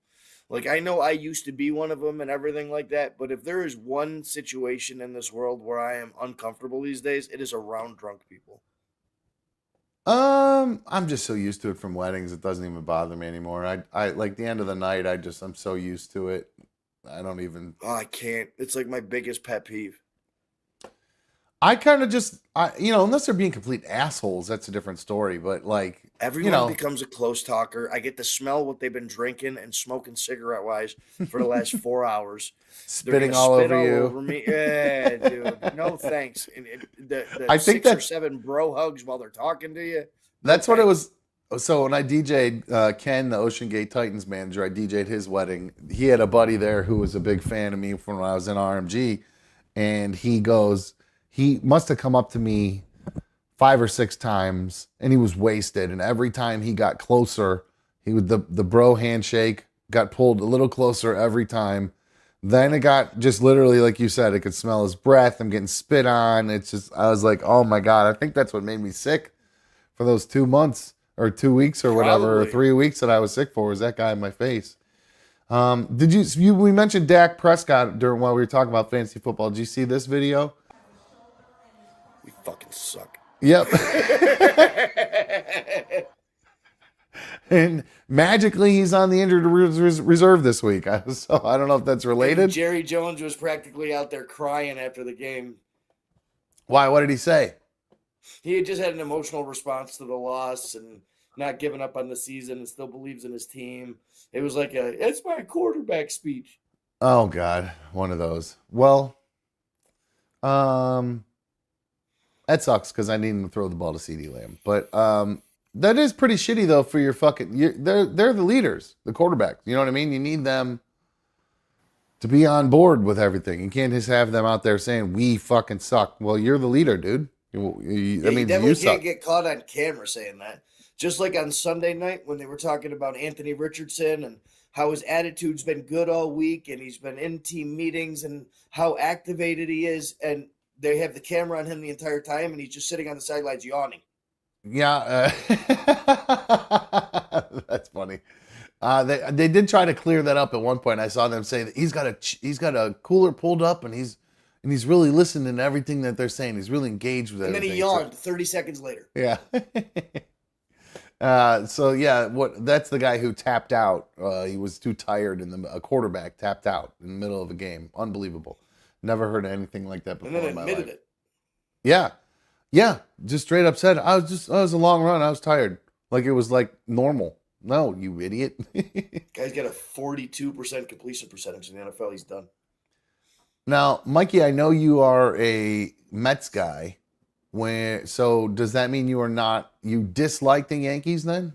Like, I know I used to be one of them and everything like that, but if there is one situation in this world where I am uncomfortable these days, it is around drunk people. I'm just so used to it from weddings, it doesn't even bother me anymore. I like the end of the night, I'm so used to it. I don't even. Oh, I can't. It's like my biggest pet peeve. I kind of just, unless they're being complete assholes, that's a different story. But like, Everyone becomes a close talker. I get to smell what they've been drinking and smoking cigarette-wise for the last 4 hours. They're spitting gonna all spit over you. over me. Yeah, dude. No thanks. And the I think 6 or that's- 7 bro hugs while they're talking to you. That's what it was. So when I DJ'd Ken, the Ocean Gate Titans manager, I DJ'd his wedding. He had a buddy there who was a big fan of me from when I was in RMG. And he must have come up to me 5 or 6 times and he was wasted. And every time he got closer, he would, the bro handshake got pulled a little closer every time. Then it got just literally, like you said, I could smell his breath. I'm getting spit on. It's just, I was like, oh my God, I think that's what made me sick for those 2 months or 2 weeks or whatever, or Probably. 3 weeks that I was sick for, was that guy in my face. We mentioned Dak Prescott while we were talking about fantasy football. Did you see this video? We fucking suck. Yep. And magically he's on the injured reserve this week. So I don't know if that's related. Jerry Jones was practically out there crying after the game. Why? What did he say? He had just had an emotional response to the loss and not giving up on the season and still believes in his team. It was like it's my quarterback speech. Oh God, one of those. Well, that sucks because I need him to throw the ball to CeeDee Lamb. But that is pretty shitty though for your fucking. They're the leaders, the quarterbacks. You know what I mean? You need them to be on board with everything. You can't just have them out there saying we fucking suck. Well, you're the leader, dude. That You means definitely you can't suck. get caught on camera saying that. Just like on Sunday night when they were talking about Anthony Richardson and how his attitude's been good all week and he's been in team meetings and how activated he is, and they have the camera on him the entire time and he's just sitting on the sidelines yawning. Yeah, that's funny. They did try to clear that up at one point. I saw them say that he's got a cooler pulled up and he's really listening to everything that they're saying. He's really engaged with And then everything. he yawned 30 seconds later. Yeah. So yeah, that's the guy who tapped out. He was too tired, and a quarterback tapped out in the middle of a game. Unbelievable. Never heard anything like that before And then in my admitted life. it. Yeah, just straight up said, I was a long run. I was tired. Like it was like normal. No, you idiot. Guy's got a 42% completion percentage in the NFL. He's done. Now, Mikey, I know you are a Mets guy. So does that mean you dislike the Yankees then?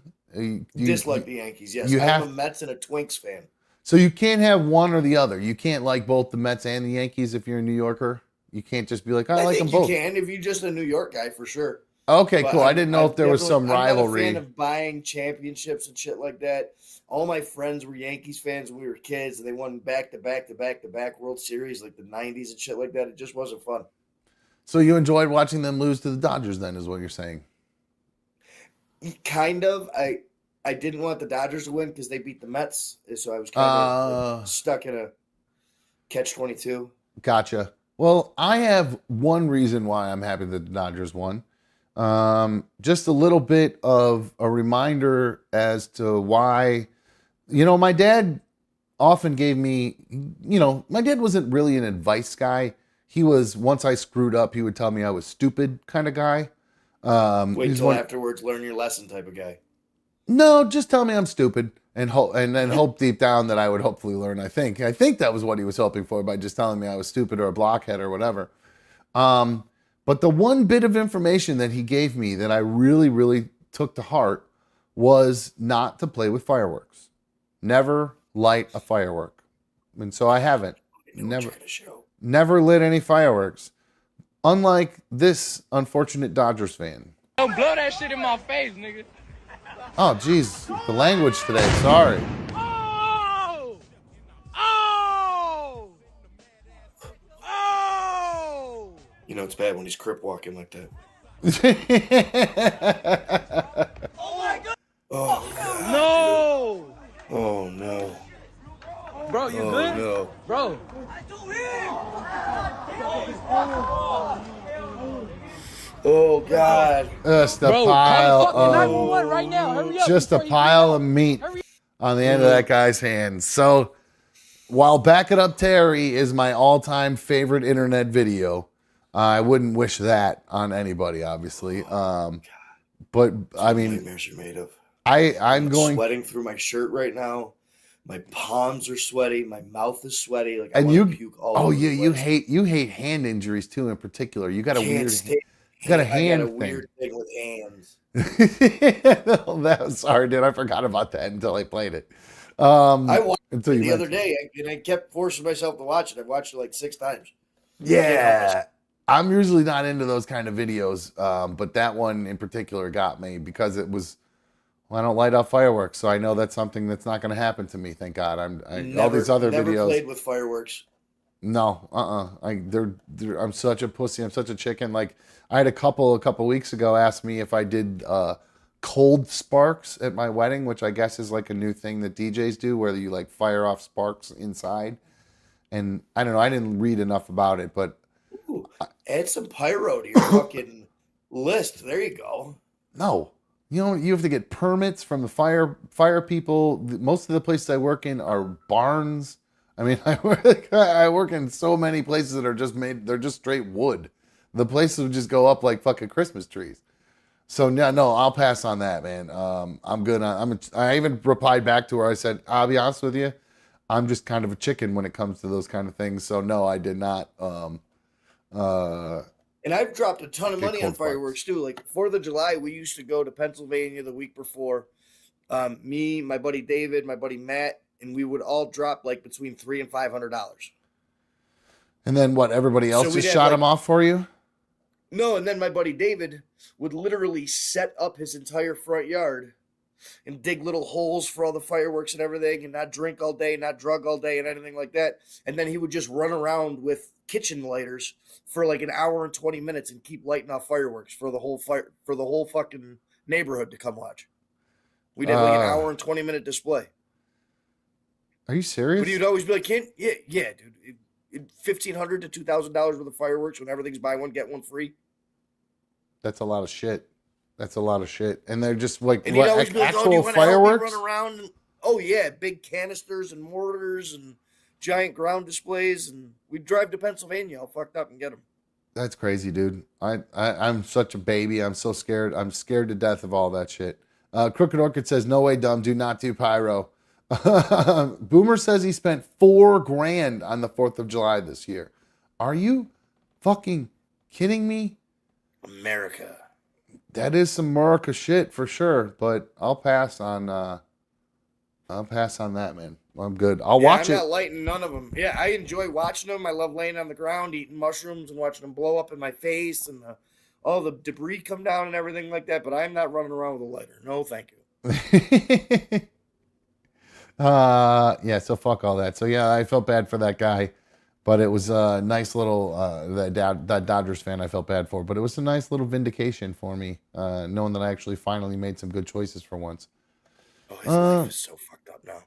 Dislike the Yankees, yes. you I'm have- a Mets and a Twinks fan. So you can't have one or the other. You can't like both the Mets and the Yankees if you're a New Yorker. You can't just be like, I like them think you both. can if you're just a New York guy for sure. Okay, But cool. I didn't know if there was some I'm not a fan rivalry. of buying championships and shit like that. All my friends were Yankees fans when we were kids, and they won back to back to back to back World Series like the '90s and shit like that. It just wasn't fun. So you enjoyed watching them lose to the Dodgers, then, is what you're saying? Kind of. I didn't want the Dodgers to win because they beat the Mets, so I was kind of stuck in a catch-22. Gotcha. Well, I have one reason why I'm happy that the Dodgers won. Just a little bit of a reminder as to why, my dad often gave me, my dad wasn't really an advice guy. He was, once I screwed up, he would tell me I was stupid kind of guy. Wait till afterwards, learn your lesson type of guy. No, just tell me I'm stupid and then hope deep down that I would hopefully learn. I think that was what he was hoping for by just telling me I was stupid or a blockhead or whatever. But the one bit of information that he gave me that I really, really took to heart was not to play with fireworks. Never light a firework. And so I haven't. Never lit any fireworks. Unlike this unfortunate Dodgers fan. Don't blow that shit in my face, nigga. Oh, geez. The language today. Sorry. Oh! Oh! Oh! It's bad when he's crip walking like that. Oh my god! Oh, God. No! Oh, no. Bro, you Oh, good? no. Bro. Oh, God. Just a Bro, pile call fucking of 911 right now. Hurry up. just a before you pile of bleed out. meat Hurry on the end of that guy's hands. So while Back It Up Terry is my all-time favorite internet video, I wouldn't wish that on anybody, obviously. But I mean, Nightmares are made of. I'm going sweating through my shirt right now. My palms are sweaty. My mouth is sweaty. Like I and want you to puke all oh over yeah, the you place. hate hand injuries too in particular. You got a Can't weird stand you got a I hand got a thing. weird thing with hands. That was sorry, dude. I forgot about that until I played it. I watched Until it you the other mentioned day, and I kept forcing myself to watch it. I've watched it like 6 times. Yeah. I'm usually not into those kind of videos, but that one in particular got me because it was, well, I don't light up fireworks, so I know that's something that's not going to happen to me. Thank God. All these other never videos. played with fireworks. No, I'm such a pussy. I'm such a chicken. Like I had a couple weeks ago asked me if I did cold sparks at my wedding, which I guess is like a new thing that DJs do, where you like fire off sparks inside. And I don't know. I didn't read enough about it, but Ooh, add some pyro to your fucking list. There you go. no. You have to get permits from the fire people. Most of the places I work in are barns. I mean, I work in so many places that are they're just straight wood. The places would just go up like fucking Christmas trees. So no, I'll pass on that, man. I'm good on, I even replied back to her. I said, I'll be honest with you, I'm just kind of a chicken when it comes to those kind of things. So no, I did not. And I've dropped a ton of Get money on cold fireworks too. Like 4th of July, we used to go to Pennsylvania the week before. Me, my buddy David, my buddy Matt, and we would all drop like between $300 and $500. And then what? Everybody else So we'd just have, shot like- them off for you? No, and then my buddy David would literally set up his entire front yard and dig little holes for all the fireworks and everything, and not drink all day, not drug all day, and anything like that. And then he would just run around with kitchen lighters for like an hour and 20 minutes and keep lighting off fireworks for the whole fucking neighborhood to come watch. We'd have like an hour and 20-minute display. Are you serious? But he'd always be like, yeah, dude. $1,500 to $2,000 worth of fireworks when everything's buy one, get one free. That's a lot of shit. That's a lot of shit. And they're just like, And he'd what, always be like, actual "Oh, do you want to help me fireworks? run around?" And, oh yeah, big canisters and mortars and giant ground displays. And we'd drive to Pennsylvania all fucked up and get them. That's crazy, dude. I'm such a baby. I'm so scared. I'm scared to death of all that shit. Crooked Orchid says, no way, dumb. Do not do pyro. Boomer says he spent $4,000 on the 4th of July this year. Are you fucking kidding me? America. That is some America shit for sure, but I'll pass on that, man. I'm good. I'll watch I'm it. not lighting none of them. Yeah, I enjoy watching them. I love laying on the ground, eating mushrooms, and watching them blow up in my face and all the debris come down and everything like that. But I'm not running around with a lighter. No, thank you. Yeah, so fuck all that. So yeah, I felt bad for that guy, but it was a nice little that Dodgers fan I felt bad for, but it was a nice little vindication for me, knowing that I actually finally made some good choices for once. Oh, his life is so fucked up now.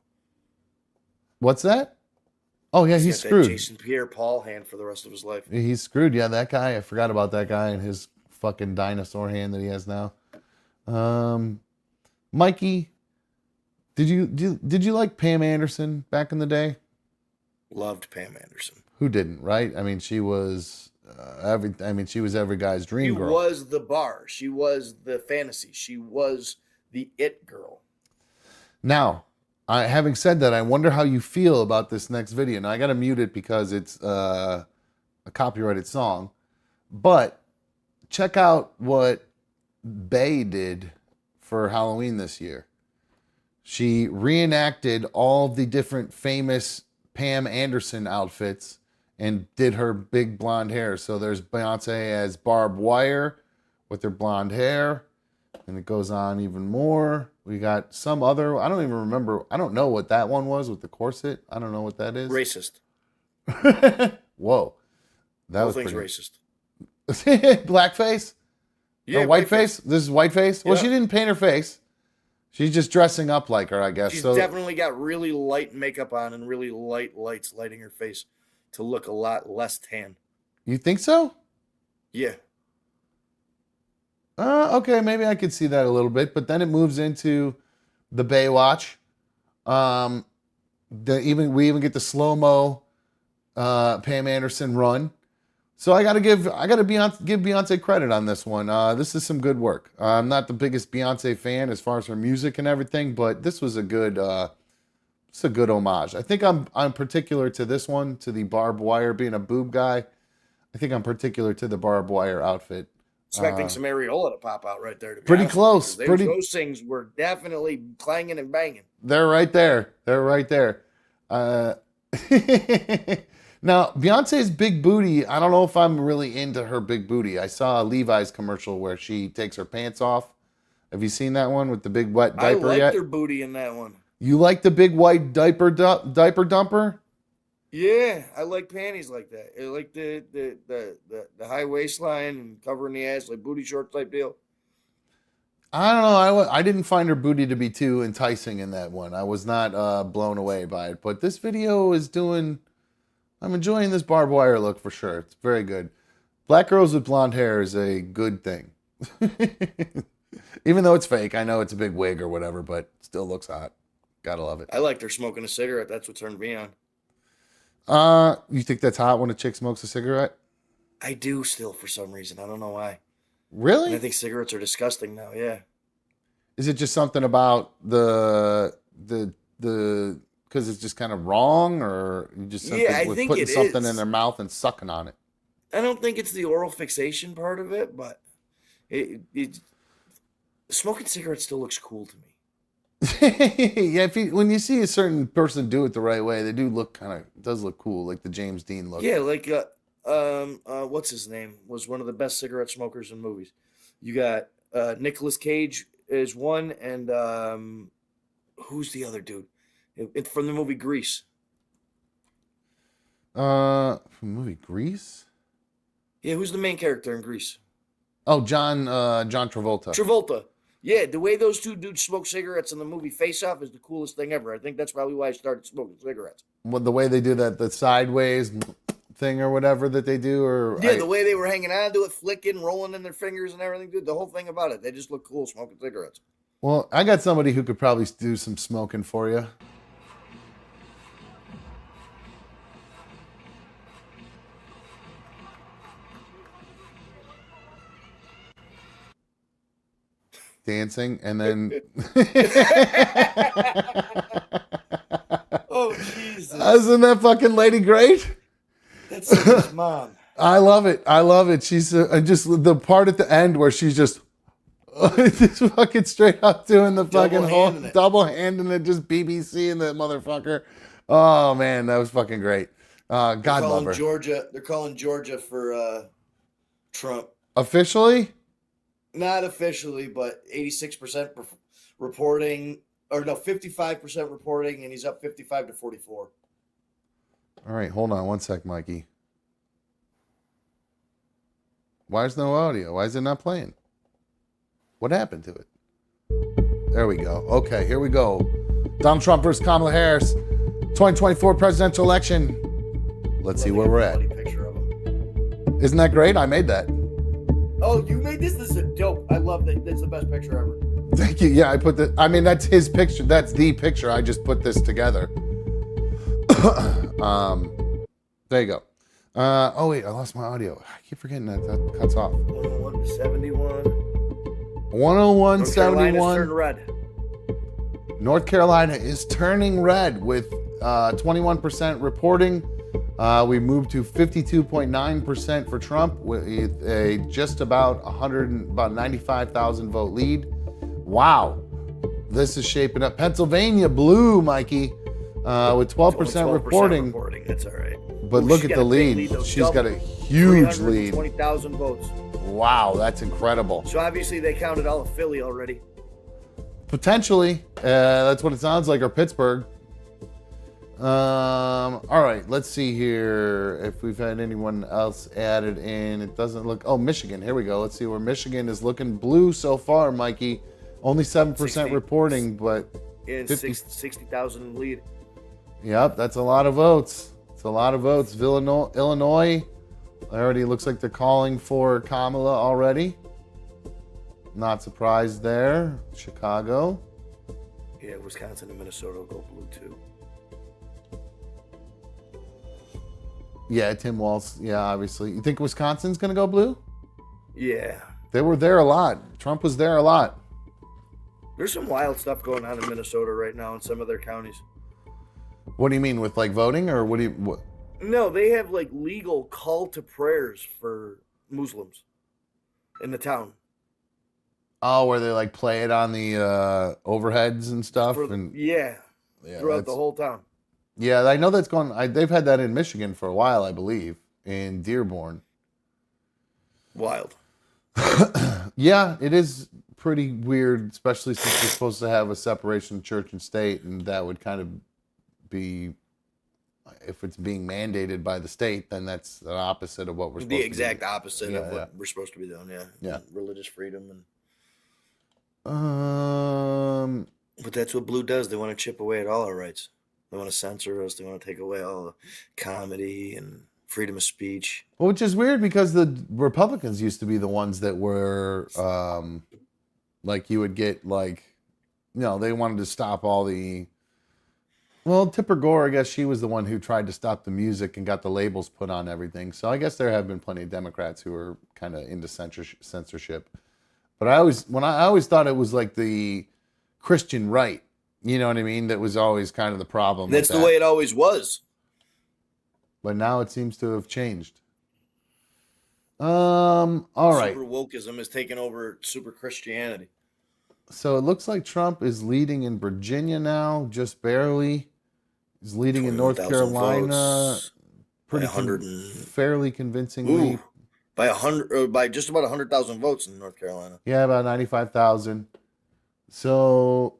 What's that? Oh yeah, he's got screwed. That Jason Pierre-Paul hand for the rest of his life. He's screwed. Yeah, that guy. I forgot about that guy and his fucking dinosaur hand that he has now. Mikey, did you like Pam Anderson back in the day? Loved Pam Anderson. Who didn't, right? I mean, she was she was every guy's dream girl. She was the bar. She was the fantasy. She was the it girl. Now, having said that, I wonder how you feel about this next video. Now, I got to mute it because it's a copyrighted song. But check out what Bey did for Halloween this year. She reenacted all the different famous Pam Anderson outfits and did her big blonde hair. So there's Beyonce as barbed wire with her blonde hair. And it goes on even more. We got some other, I don't even remember. I don't know what that one was with the corset. I don't know what that is. Racist. Whoa. That Whole was thing's pretty... racist. Blackface? Yeah, or whiteface? This is whiteface? Well, Yeah. she didn't paint her face. She's just dressing up like her, I guess. She's so definitely got really light makeup on and really light lights lighting her face to look a lot less tan. You think so? Yeah. Okay, maybe I could see that a little bit, but then it moves into the Baywatch. We even get the slow-mo Pam Anderson run. So I gotta give Beyonce credit on this one. This is some good work. I'm not the biggest Beyonce fan as far as her music and everything, but this was a good homage. I think I'm particular to this one, to the barbed wire being a boob guy. I think I'm particular to the barbed wire outfit. Expecting some areola to pop out right there. To be Pretty honest close. with you. Those things were definitely clanging and banging. They're right there. Now, Beyonce's big booty, I don't know if I'm really into her big booty. I saw a Levi's commercial where she takes her pants off. Have you seen that one with the big wet diaper yet? I liked her booty in that one. You like the big white diaper dumper? Yeah, I like panties like that. I like the high waistline and covering the ass, like booty shorts type deal. I don't know. I didn't find her booty to be too enticing in that one. I was not blown away by it. But this video is I'm enjoying this barbed wire look for sure. It's very good. Black girls with blonde hair is a good thing. Even though it's fake. I know it's a big wig or whatever, but it still looks hot. Gotta love it. I liked her smoking a cigarette. That's what turned me on. You think that's hot when a chick smokes a cigarette? I do still for some reason. I don't know why. Really? And I think cigarettes are disgusting now. Yeah. Is it just something about the because it's just kind of wrong, or you just something I with think putting it something is. in their mouth and sucking on it? I don't think it's the oral fixation part of it, but smoking cigarettes still looks cool to me. Yeah, when you see a certain person do it the right way, they do look does look cool, like the James Dean look. Yeah, like what's his name was one of the best cigarette smokers in movies. You got Nicolas Cage is one, and who's the other dude? From the movie Grease. From the movie Grease? Yeah, who's the main character in Grease? Oh, John Travolta. Travolta. Yeah, the way those two dudes smoke cigarettes in the movie Face Off is the coolest thing ever. I think that's probably why I started smoking cigarettes. Well, the way they do the sideways thing or whatever that they do, the way they were hanging on to it, flicking, rolling in their fingers and everything, dude. The whole thing about it, they just look cool smoking cigarettes. Well, I got somebody who could probably do some smoking for you. Dancing and then oh Jesus! Isn't that fucking lady great? That's his mom. I love it. She's just the part at the end where she's just Just fucking straight up doing the fucking whole Double-handing it. double handing it, just BBC and that motherfucker. Oh man, that was fucking great. God love her. They're calling Georgia for Trump. Officially? Not officially, but 86% reporting, or no, 55% reporting, and he's up 55 to 44. All right, hold on one sec, Mikey. Why is no audio? Why is it not playing? What happened to it? There we go. Okay, here we go. Donald Trump versus Kamala Harris, 2024 presidential election. Let's see where we're at. Picture of him. Isn't that great? I made that. Oh, you made this? This is dope. I love that. That's the best picture ever. Thank you. Yeah, I put the. I mean, that's his picture. That's the picture. I just put this together. There you go. Oh wait, I lost my audio. I keep forgetting that cuts off. 101 to 71. 101, North Carolina's 71. turned red. North Carolina is turning red with 21% reporting. We moved to 52.9% for Trump with a just about 95,000 vote lead. Wow, this is shaping up. Pennsylvania blue, Mikey, with 12% reporting. That's all right. But look at the lead. She's got a huge lead. 20,000 votes. Wow, that's incredible. So obviously they counted all of Philly already. Potentially, that's what it sounds like, or Pittsburgh. All right, let's see here if we've had anyone else added in. It doesn't look. Oh, Michigan. Here we go. Let's see where Michigan is looking blue so far, Mikey. Only 7% reporting, but In 60,000 lead. Yep, that's a lot of votes. It's a lot of votes. Illinois already looks like they're calling for Kamala already. Not surprised there. Chicago. Yeah, Wisconsin and Minnesota will go blue too. Yeah, Tim Walz. Yeah, obviously. You think Wisconsin's going to go blue? Yeah. They were there a lot. Trump was there a lot. There's some wild stuff going on in Minnesota right now in some of their counties. What do you mean, with like voting, or what do you? What? No, they have like legal call to prayers for Muslims in the town. Oh, where they like play it on the overheads and stuff, Yeah, throughout the whole town. Yeah, I know that's going. They've had that in Michigan for a while, I believe, in Dearborn. Wild. Yeah, it is pretty weird, especially since you're supposed to have a separation of church and state, and that would kind of be, if it's being mandated by the state, then that's the opposite of what we're supposed to be. The exact opposite of what we're supposed to be doing, Yeah. Religious freedom. And But that's what blue does. They want to chip away at all our rights. They want to censor us. They want to take away all the comedy and freedom of speech. Well, which is weird because the Republicans used to be the ones that were, like you would get like, they wanted to stop all the, well, Tipper Gore, I guess she was the one who tried to stop the music and got the labels put on everything. So I guess there have been plenty of Democrats who are kind of into censorship. But I always thought it was like the Christian right. You know what I mean? That was always kind of the problem. That's the way it always was. But now it seems to have changed. All right. Super wokeism has taken over super Christianity. So it looks like Trump is leading in Virginia now, just barely. He's leading in North Carolina, fairly convincingly. Ooh, by just about 100,000 votes in North Carolina. Yeah, about 95,000. So,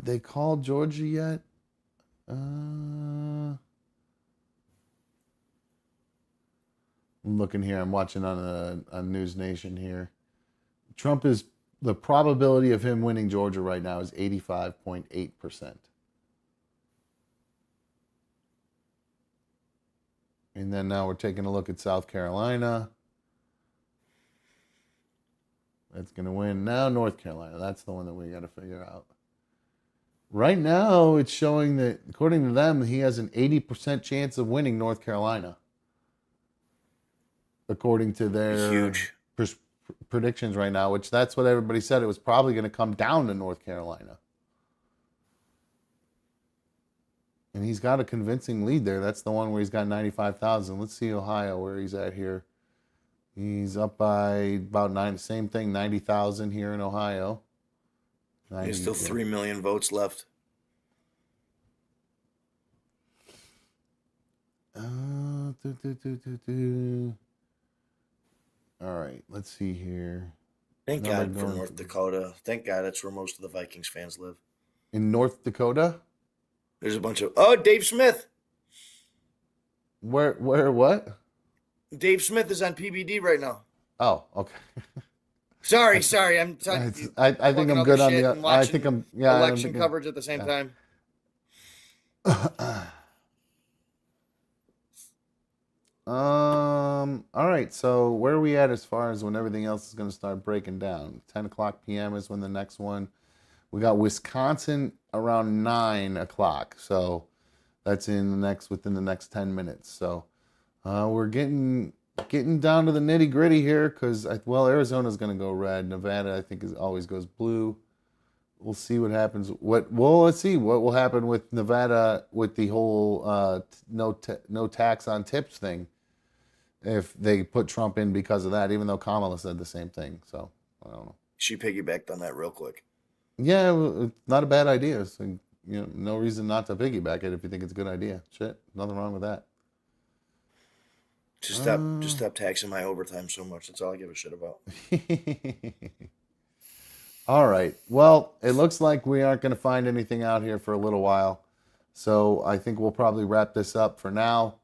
they called Georgia yet? I'm looking here. I'm watching on a News Nation here. Trump is, the probability of him winning Georgia right now is 85.8%. And then now we're taking a look at South Carolina. That's going to win. Now North Carolina. That's the one that we got to figure out. Right now, it's showing that, according to them, he has an 80% chance of winning North Carolina. According to their predictions right now, which that's what everybody said. It was probably going to come down to North Carolina. And he's got a convincing lead there. That's the one where he's got 95,000. Let's see Ohio, where he's at here. He's up by about same thing, 90,000 here in Ohio. There's still 3 million votes left. All right, let's see here. Thank God for North Dakota. Thank God that's where most of the Vikings fans live. In North Dakota? There's a bunch of Dave Smith. Where what? Dave Smith is on PBD right now. Oh, okay. Sorry. I'm talking. I think I'm good on the. I think I'm election coverage at the same time. All right. So where are we at as far as when everything else is going to start breaking down? 10 o'clock p.m. is when the next one. We got Wisconsin around 9 o'clock. So that's within the next 10 minutes. So we're getting down to the nitty gritty here because Arizona's going to go red. Nevada I think always goes blue. We'll see what happens. Let's see what will happen with Nevada with the whole no tax on tips thing. If they put Trump in because of that, even though Kamala said the same thing. So I don't know. She piggybacked on that real quick. Yeah, it's not a bad idea. So, no reason not to piggyback it if you think it's a good idea. Shit, nothing wrong with that. Just stop taxing my overtime so much. That's all I give a shit about. All right. Well, it looks like we aren't going to find anything out here for a little while. So I think we'll probably wrap this up for now.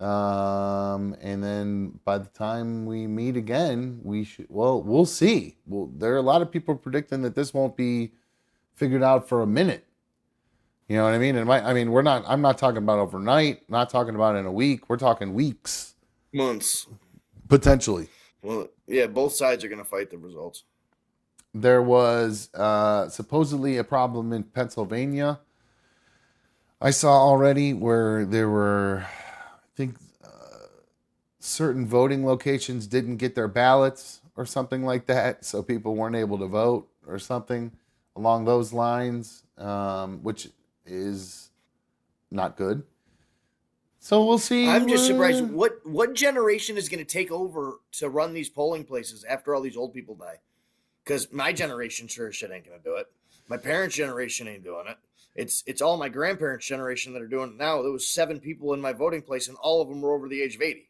And then by the time we meet again, we'll see. There are a lot of people predicting that this won't be figured out for a minute. You know what I mean? I'm not talking about overnight, not talking about in a week. We're talking weeks. Months. Potentially. Well, yeah, both sides are going to fight the results. There was supposedly a problem in Pennsylvania. I saw already where there were, I think, certain voting locations didn't get their ballots or something like that. So people weren't able to vote or something along those lines, which is not good. So we'll see. I'm just surprised. What generation is going to take over to run these polling places after all these old people die? Because my generation sure as shit ain't going to do it. My parents' generation ain't doing it. It's all my grandparents' generation that are doing it now. There was 7 people in my voting place, and all of them were over the age of 80.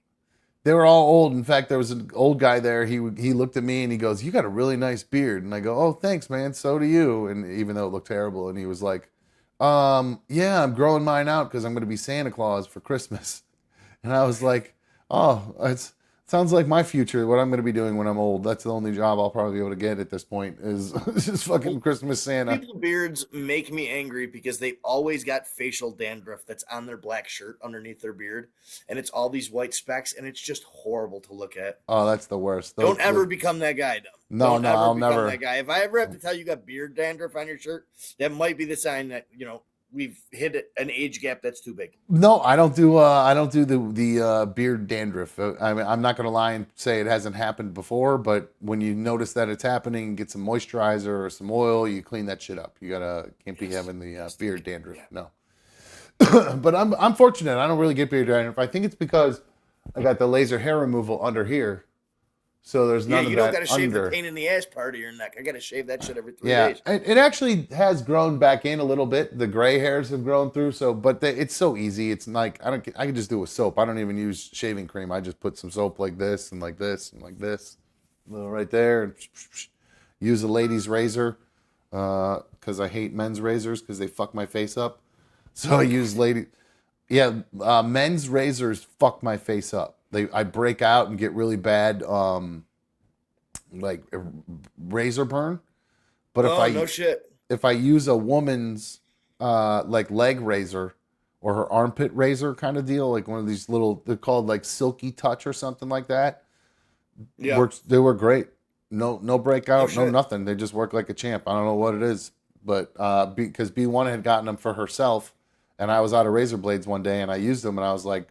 They were all old. In fact, there was an old guy there. He looked at me and he goes, "You got a really nice beard." And I go, "Oh, thanks, man. So do you." And even though it looked terrible, and he was like, "Yeah, I'm growing mine out because I'm going to be Santa Claus for Christmas." And I was like, "Oh, it sounds like my future. What I'm going to be doing when I'm old. That's the only job I'll probably be able to get at this point is just fucking Christmas Santa." People's beards make me angry because they always got facial dandruff that's on their black shirt underneath their beard, and it's all these white specks, and it's just horrible to look at. Oh, that's the worst. Don't ever become that guy, though. No, I'll never. That guy. If I ever have to tell you got beard dandruff on your shirt, that might be the sign that we've hit an age gap that's too big. No, I don't do the beard dandruff. I mean, I'm not going to lie and say it hasn't happened before, but when you notice that it's happening, get some moisturizer or some oil, you clean that shit up. Can't be having the beard dandruff. No. But I'm fortunate. I don't really get beard dandruff. I think it's because I got the laser hair removal under here. So there's none of that. You don't got to shave the pain in the ass part of your neck. I got to shave that shit every 3 days. It actually has grown back in a little bit. The gray hairs have grown through. It's so easy. It's like I can just do a soap. I don't even use shaving cream. I just put some soap like this and like this and like this, a little right there, and use a lady's razor because I hate men's razors because they fuck my face up. So I use men's razors fuck my face up. I break out and get really bad like razor burn. But if I use a woman's like leg razor or her armpit razor kind of deal, like one of these little, they're called like Silky Touch or something like that. Yeah. They work great. No breakout, no nothing. They just work like a champ. I don't know what it is, but because B1 had gotten them for herself, and I was out of razor blades one day and I used them and I was like,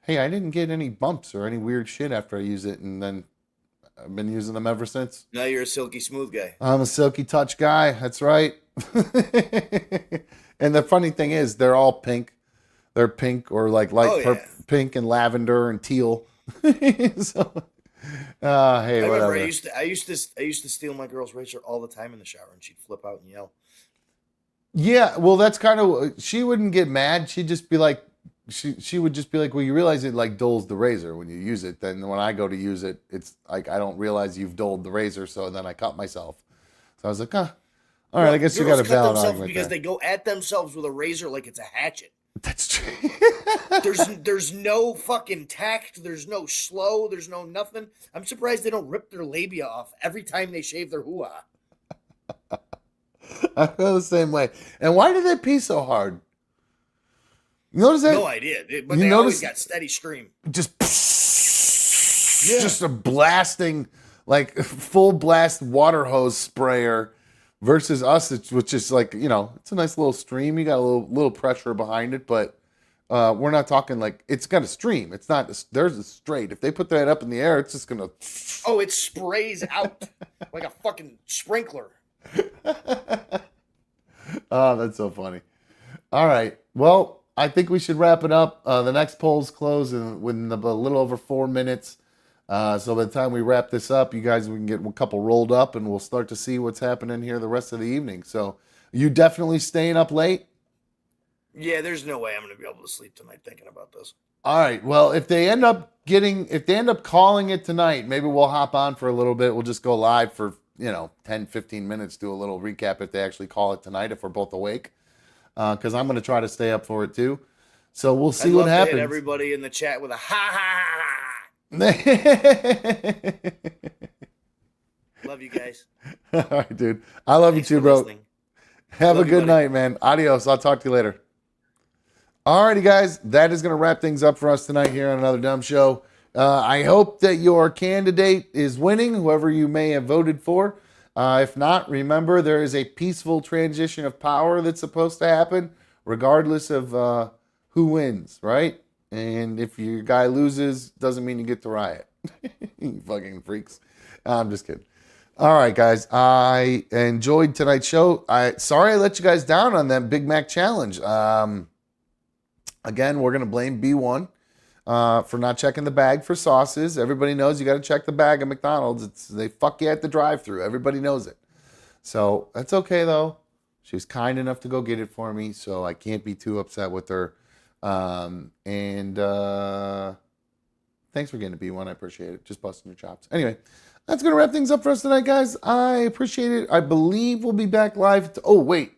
hey, I didn't get any bumps or any weird shit after I used it, and then I've been using them ever since. Now you're a silky smooth guy. I'm a silky touch guy. That's right. And the funny thing is, they're all pink. They're pink or like light pink and lavender and teal. So Hey, I remember whatever. I used to steal my girl's razor all the time in the shower, and she'd flip out and yell. Yeah, well, that's kind of, she wouldn't get mad. She'd just be like, she would just be like, well, you realize it like dulls the razor when you use it. Then when I go to use it, it's like I don't realize you've dulled the razor, so then I cut myself. So I was like, all right, I guess you got a Girls cut valid themselves argument because there. they go at themselves with a razor like it's a hatchet. That's true. There's no fucking tact. There's no slow. There's no nothing. I'm surprised they don't rip their labia off every time they shave their hoo-ha. I feel the same way. And why do they pee so hard? You notice that? No idea, but You they always notice- got steady stream. Just a blasting, like full blast water hose sprayer versus us, which is like, it's a nice little stream. You got a little pressure behind it, but we're not talking like it's got a stream. It's not, there's a straight. If they put that up in the air, it's just going to. Oh, it sprays out like a fucking sprinkler. Oh, that's so funny. All right. Well, I think we should wrap it up. The next polls close within a little over 4 minutes. So by the time we wrap this up, you guys, we can get a couple rolled up and we'll start to see what's happening here the rest of the evening. So you definitely staying up late? Yeah, there's no way I'm going to be able to sleep tonight thinking about this. All right. Well, if they end up calling it tonight, maybe we'll hop on for a little bit. We'll just go live for, 10, 15 minutes, do a little recap if they actually call it tonight, if we're both awake. Because I'm going to try to stay up for it too. So we'll see I'd what love to happens. hit everybody in the chat with a ha ha ha. Love you guys. All right, dude. I love Thanks you too, for bro. listening. Have Love a you, good buddy. night, man. Adios. I'll talk to you later. Alrighty, guys. That is going to wrap things up for us tonight here on Another Dumb Show. I hope that your candidate is winning, whoever you may have voted for. If not, remember there is a peaceful transition of power that's supposed to happen, regardless of who wins, right? And if your guy loses, doesn't mean you get to riot. You fucking freaks. I'm just kidding. All right, guys. I enjoyed tonight's show. Sorry I let you guys down on that Big Mac challenge. Again, we're going to blame B1 for not checking the bag for sauces. Everybody knows you got to check the bag at McDonald's. They fuck you at the drive-thru. Everybody knows it. So that's okay, though. She was kind enough to go get it for me, so I can't be too upset with her. Thanks for getting a B1. I appreciate it. Just busting your chops. Anyway, that's going to wrap things up for us tonight, guys. I appreciate it. I believe we'll be back live. Oh, wait.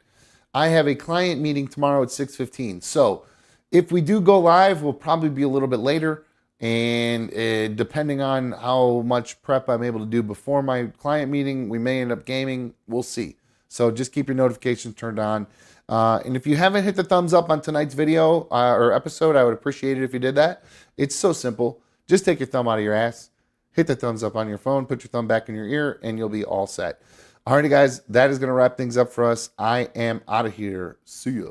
I have a client meeting tomorrow at 6:15. So if we do go live, we'll probably be a little bit later. And depending on how much prep I'm able to do before my client meeting, we may end up gaming. We'll see. So just keep your notifications turned on. And if you haven't hit the thumbs up on tonight's video or episode, I would appreciate it if you did that. It's so simple. Just take your thumb out of your ass, hit the thumbs up on your phone, put your thumb back in your ear, and you'll be all set. Alrighty, guys, that is going to wrap things up for us. I am out of here. See ya.